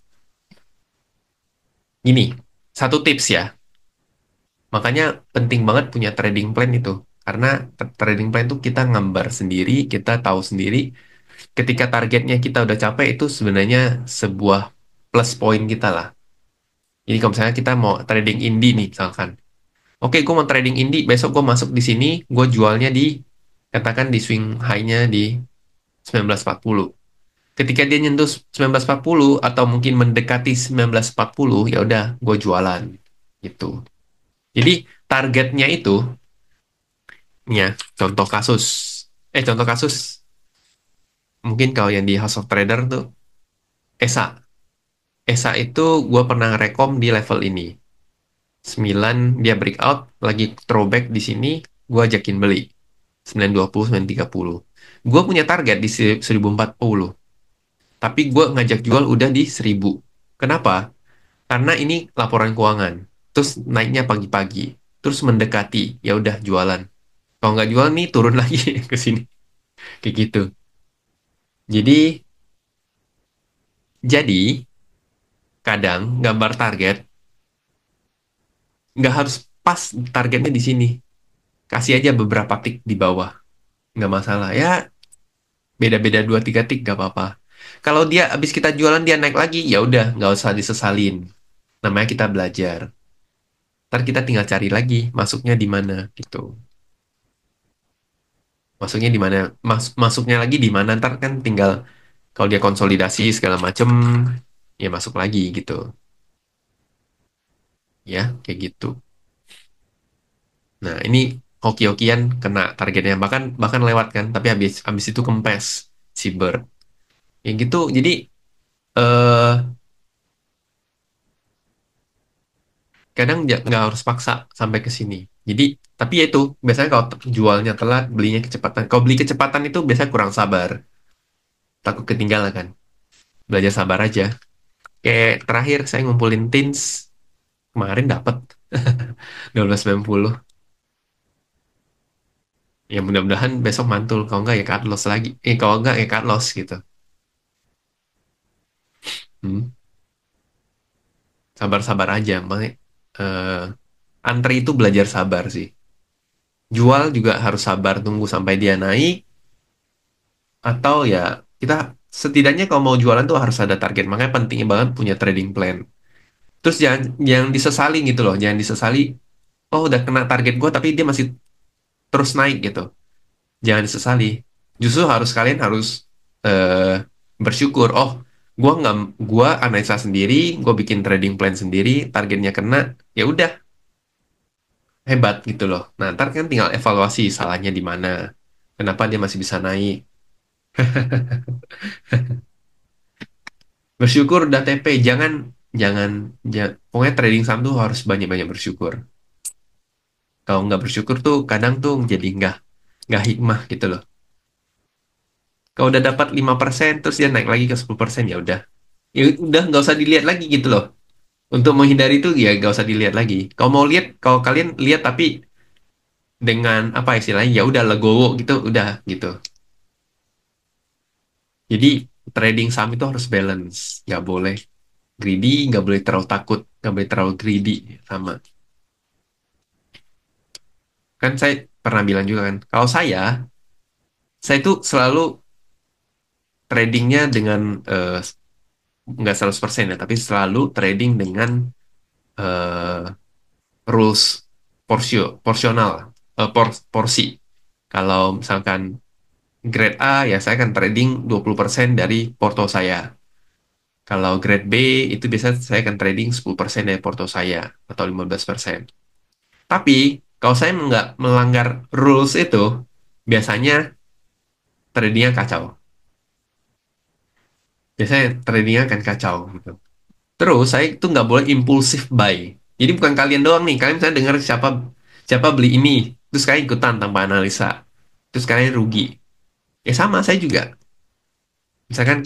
Gini, satu tips ya. Makanya penting banget punya trading plan itu. Karena trading plan itu kita ngambar sendiri, kita tahu sendiri. Ketika targetnya kita udah capai, itu sebenarnya sebuah plus point kita lah. Jadi kalau misalnya kita mau trading indie nih, misalkan. Oke, gue mau trading indie, besok gue masuk di sini, gue jualnya di, katakan di swing high-nya di 1940. Ketika dia nyentuh 1940 atau mungkin mendekati 1940, ya udah, gue jualan. Gitu. Jadi targetnya itu, ya, contoh kasus. Contoh kasus, mungkin kalau yang di House of Trader tuh, ESA. ESA itu gue pernah rekom di level ini. 9 dia breakout, lagi throwback di sini, gue ajakin beli. 920, 930. Gue punya target di 1040. Tapi gue ngajak jual udah di 1000. Kenapa? Karena ini laporan keuangan. Terus naiknya pagi-pagi. Terus mendekati, ya udah jualan. Kalau nggak jual nih turun lagi ke sini. Kayak gitu. Jadi, jadi kadang gambar target nggak harus pas targetnya di sini. Kasih aja beberapa tik di bawah. Nggak masalah. Ya, beda-beda 2 3 tik nggak apa-apa. Kalau dia habis kita jualan dia naik lagi, ya udah nggak usah disesalin. Namanya kita belajar. Ntar kita tinggal cari lagi masuknya di mana gitu. Masuknya di mana? Masuknya lagi di mana? Ntar kan tinggal kalau dia konsolidasi segala macem, ya masuk lagi gitu. Ya, kayak gitu. Nah, ini hoki-hokian kena targetnya bahkan bahkan lewat kan, tapi habis habis itu kempes si Bird. Ya gitu. Jadi eh kadang nggak harus paksa sampai ke sini. Jadi, tapi ya itu biasanya kalau jualnya telat, belinya kecepatan. Kalau beli kecepatan itu biasanya kurang sabar, takut ketinggalan kan. Belajar sabar aja. Kayak terakhir saya ngumpulin tins kemarin dapat 1290. Ya mudah-mudahan besok mantul. Kalau nggak ya cut loss lagi. Kalau nggak ya cut loss gitu. Hmm, sabar-sabar aja. Makanya, eh, antri itu belajar sabar sih. Jual juga harus sabar tunggu sampai dia naik, atau ya kita setidaknya kalau mau jualan tuh harus ada target. Makanya penting banget punya trading plan. Terus jangan disesali gitu loh, jangan disesali. Oh udah kena target gue tapi dia masih terus naik gitu. Jangan disesali. Justru kalian harus eh, bersyukur. Oh, nggak, gua analisa sendiri, gue bikin trading plan sendiri, targetnya kena, ya udah hebat gitu loh. Nah, ntar kan tinggal evaluasi salahnya di mana, kenapa dia masih bisa naik. Bersyukur udah TP, jangan jangan pokoknya trading saham tuh harus banyak-banyak bersyukur. Kalau nggak bersyukur tuh kadang tuh jadi nggak hikmah gitu loh. Kalau udah dapat 5% terus dia naik lagi ke 10%, ya udah. Ya udah nggak usah dilihat lagi gitu loh. Untuk menghindari itu ya nggak usah dilihat lagi. Kalau mau lihat, kalau kalian lihat tapi dengan apa istilahnya, ya udah legowo gitu, udah gitu. Jadi trading saham itu harus balance, nggak boleh greedy, nggak boleh terlalu takut, nggak boleh terlalu greedy sama. Kan saya pernah bilang juga kan, kalau saya itu selalu tradingnya dengan nggak 100% ya, tapi selalu trading dengan eh, rules porsional, porsi. Kalau misalkan grade A ya saya akan trading 20% dari porto saya. Kalau grade B itu biasa saya akan trading 10% dari porto saya atau 15%. Tapi kalau saya nggak melanggar rules itu, biasanya tradingnya kacau. Biasanya tradingnya akan kacau gitu. Terus saya itu nggak boleh impulsif buy. Jadi bukan kalian doang nih. Kalian misalnya dengar siapa siapa beli ini, terus kalian ikutan tanpa analisa. Terus kalian rugi. Ya sama, saya juga. Misalkan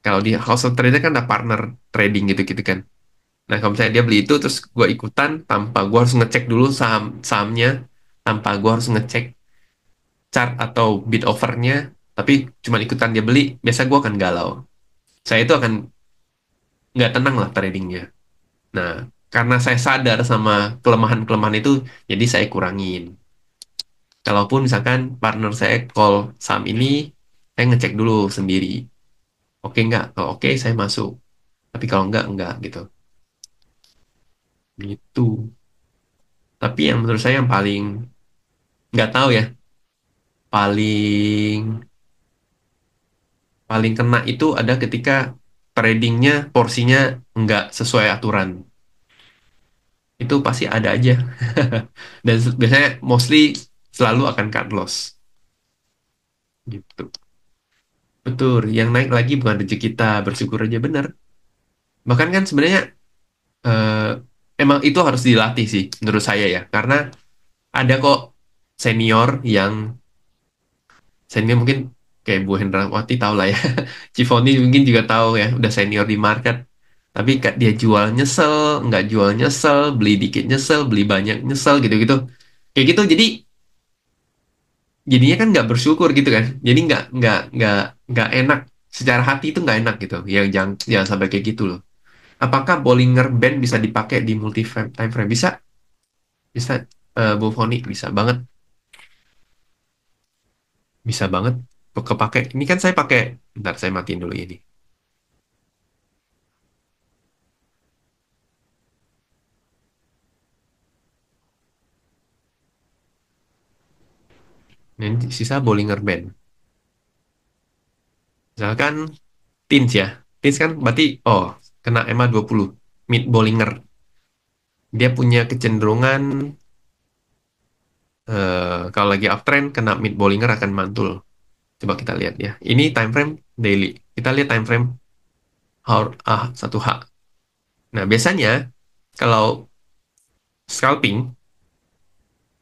kalau di house of trader kan ada partner trading gitu-gitu kan. Nah, kalau misalnya dia beli itu, terus gue ikutan tanpa gue harus ngecek dulu sahamnya, tanpa gue harus ngecek chart atau bid overnya, tapi cuma ikutan dia beli, biasa gue akan galau. Saya itu akan nggak tenang lah tradingnya. Nah, karena saya sadar sama kelemahan-kelemahan itu, jadi saya kurangin. Kalaupun misalkan partner saya call saham ini, saya ngecek dulu sendiri. Oke nggak? Kalau oke, saya masuk. Tapi kalau enggak gitu. Gitu. Tapi yang menurut saya yang paling nggak tahu ya, paling paling kena itu ada ketika tradingnya porsinya nggak sesuai aturan. Itu pasti ada aja. Dan biasanya mostly selalu akan cut loss. Gitu. Betul, yang naik lagi bukan rezeki kita, bersyukur aja bener. Bahkan kan sebenarnya eh, emang itu harus dilatih sih menurut saya ya. Karena ada kok senior yang senior mungkin kayak Bu Hendrawati tahu lah ya. Cifoni mungkin juga tahu ya, udah senior di market. Tapi dia jual nyesel, nggak jual nyesel, beli dikit nyesel, beli banyak nyesel gitu-gitu. Kayak gitu, jadi jadinya kan nggak bersyukur gitu kan. Jadi nggak enak secara hati itu nggak enak gitu. Yang jangan sampai kayak gitu loh. Apakah Bollinger Band bisa dipakai di multi time frame? Bisa, bisa. Bu Foni bisa banget, bisa banget. Kepake. Ini kan saya pakai. Bentar, saya matiin dulu ini. Ini sisa Bollinger Band. Misalkan Tins ya. Tins kan berarti, oh, kena EMA 20. Mid Bollinger. Dia punya kecenderungan, kalau lagi uptrend, kena mid Bollinger akan mantul. Coba kita lihat ya. Ini time frame daily. Kita lihat time frame hour, 1H. Nah, biasanya kalau scalping,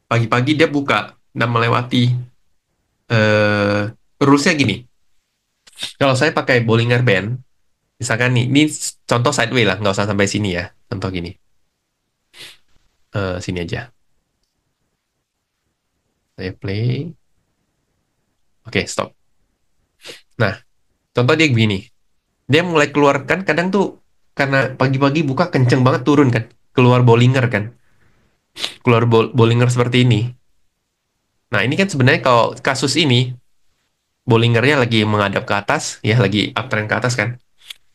pagi-pagi dia buka dan melewati, rulesnya gini. Kalau saya pakai Bollinger Band, misalkan nih, ini contoh sideways lah, nggak usah sampai sini ya. Contoh gini. Sini aja. Saya play. Oke, stop. Nah, contoh dia begini. Dia mulai keluar kan kadang tuh karena pagi-pagi buka kenceng banget turun kan. Keluar Bollinger kan. Keluar Bollinger seperti ini. Nah, ini kan sebenarnya kalau kasus ini Bollingernya lagi menghadap ke atas, ya lagi uptrend ke atas kan.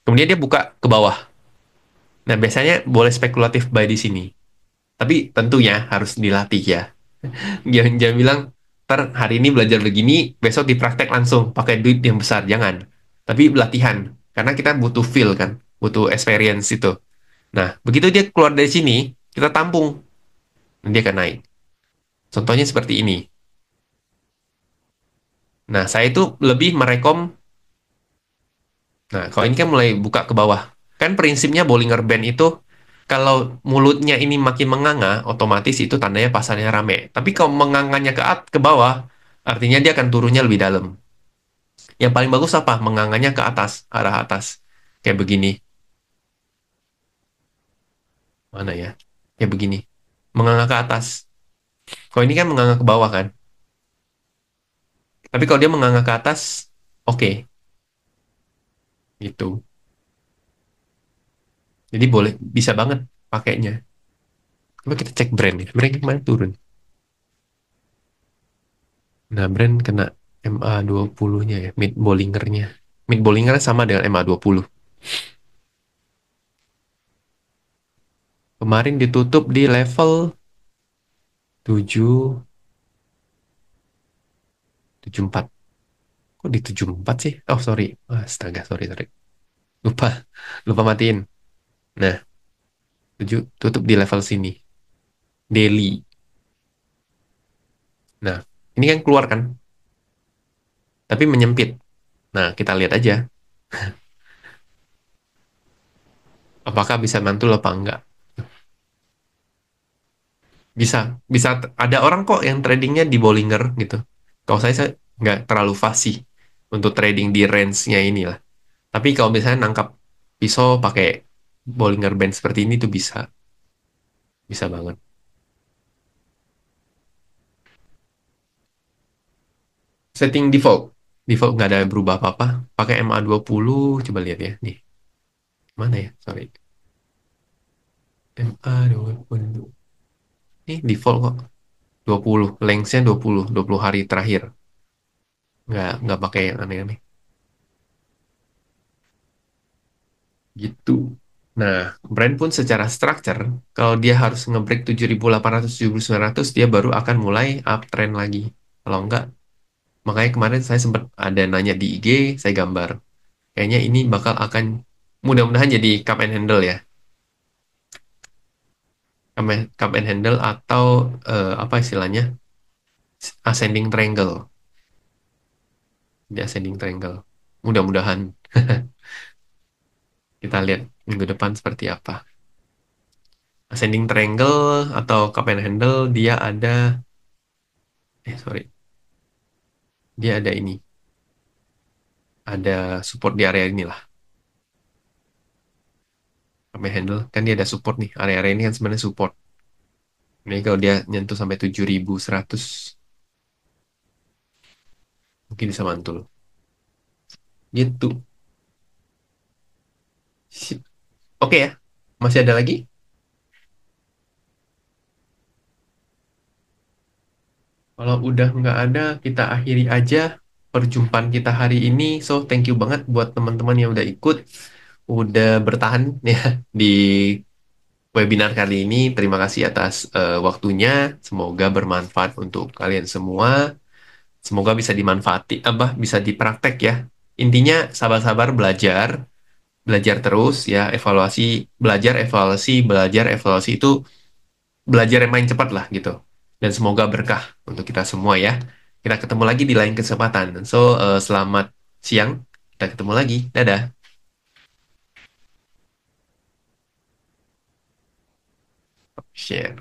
Kemudian dia buka ke bawah. Nah, biasanya boleh spekulatif buy di sini. Tapi tentunya harus dilatih ya. Jangan bilang, ntar hari ini belajar begini, besok dipraktek langsung pakai duit yang besar. Jangan. Tapi latihan. Karena kita butuh feel kan. Butuh experience itu. Nah, begitu dia keluar dari sini, kita tampung. Dia akan naik. Contohnya seperti ini. Nah, saya itu lebih merekom. Nah, kalau ini kan mulai buka ke bawah. Kan prinsipnya Bollinger Band itu, kalau mulutnya ini makin menganga, otomatis itu tandanya pasarnya rame. Tapi kalau menganganya ke bawah, artinya dia akan turunnya lebih dalam. Yang paling bagus apa? Menganganya ke atas, arah atas. Kayak begini. Mana ya? Kayak begini. Menganga ke atas. Kalau ini kan menganga ke bawah kan. Tapi kalau dia menganga ke atas, oke. Gitu. Jadi boleh, bisa banget pakainya. Coba kita cek brand ya. Brand kemana turun? Nah, brand kena MA20-nya ya, mid Bollinger-nya. Mid Bollinger sama dengan MA20. Kemarin ditutup di level 7, 74. Kok di 74 sih? Oh, sorry. Astaga, sorry. Lupa, lupa matiin. Nah, 7 tutup di level sini. Daily. Nah, ini kan keluar kan, tapi menyempit. Nah, kita lihat aja apakah bisa mantul apa enggak. Bisa, bisa ada orang kok yang tradingnya di Bollinger gitu. Kalau saya nggak terlalu fasih untuk trading di range-nya inilah. Tapi kalau misalnya nangkap pisau pakai Bollinger Band seperti ini tuh bisa, bisa banget. Setting default, default nggak ada berubah apa-apa. Pakai MA20, coba lihat ya. Nih, mana ya? Sorry. MA20. Ini default kok. 20, lengthnya 20 hari terakhir. Nggak pakai yang aneh-aneh. Gitu. Nah, brand pun secara structure, kalau dia harus nge-break 7.800, 7.900, dia baru akan mulai uptrend lagi. Kalau enggak, makanya kemarin saya sempat ada nanya di IG, saya gambar. Kayaknya ini bakal akan mudah-mudahan jadi cup and handle ya. Cup and handle atau apa istilahnya? Ascending triangle. Di ascending triangle. Mudah-mudahan kita lihat minggu depan seperti apa. Ascending triangle atau cup and handle dia ada sorry, dia ada ini. Ada support di area inilah. Cup and handle kan dia ada support nih. Area-area ini kan sebenarnya support. Ini kalau dia nyentuh sampai 7.100 mungkin bisa mantul. Gitu. Sip. Oke ya. Masih ada lagi? Kalau udah nggak ada, kita akhiri aja perjumpaan kita hari ini. So, thank you banget buat teman-teman yang udah ikut, udah bertahan ya di webinar kali ini. Terima kasih atas waktunya. Semoga bermanfaat untuk kalian semua. Semoga bisa dimanfaati, bisa dipraktek ya. Intinya sabar-sabar belajar, belajar terus ya, belajar, evaluasi itu belajar yang main cepat lah gitu. Dan semoga berkah untuk kita semua ya. Kita ketemu lagi di lain kesempatan. So, selamat siang. Kita ketemu lagi. Dadah. Share.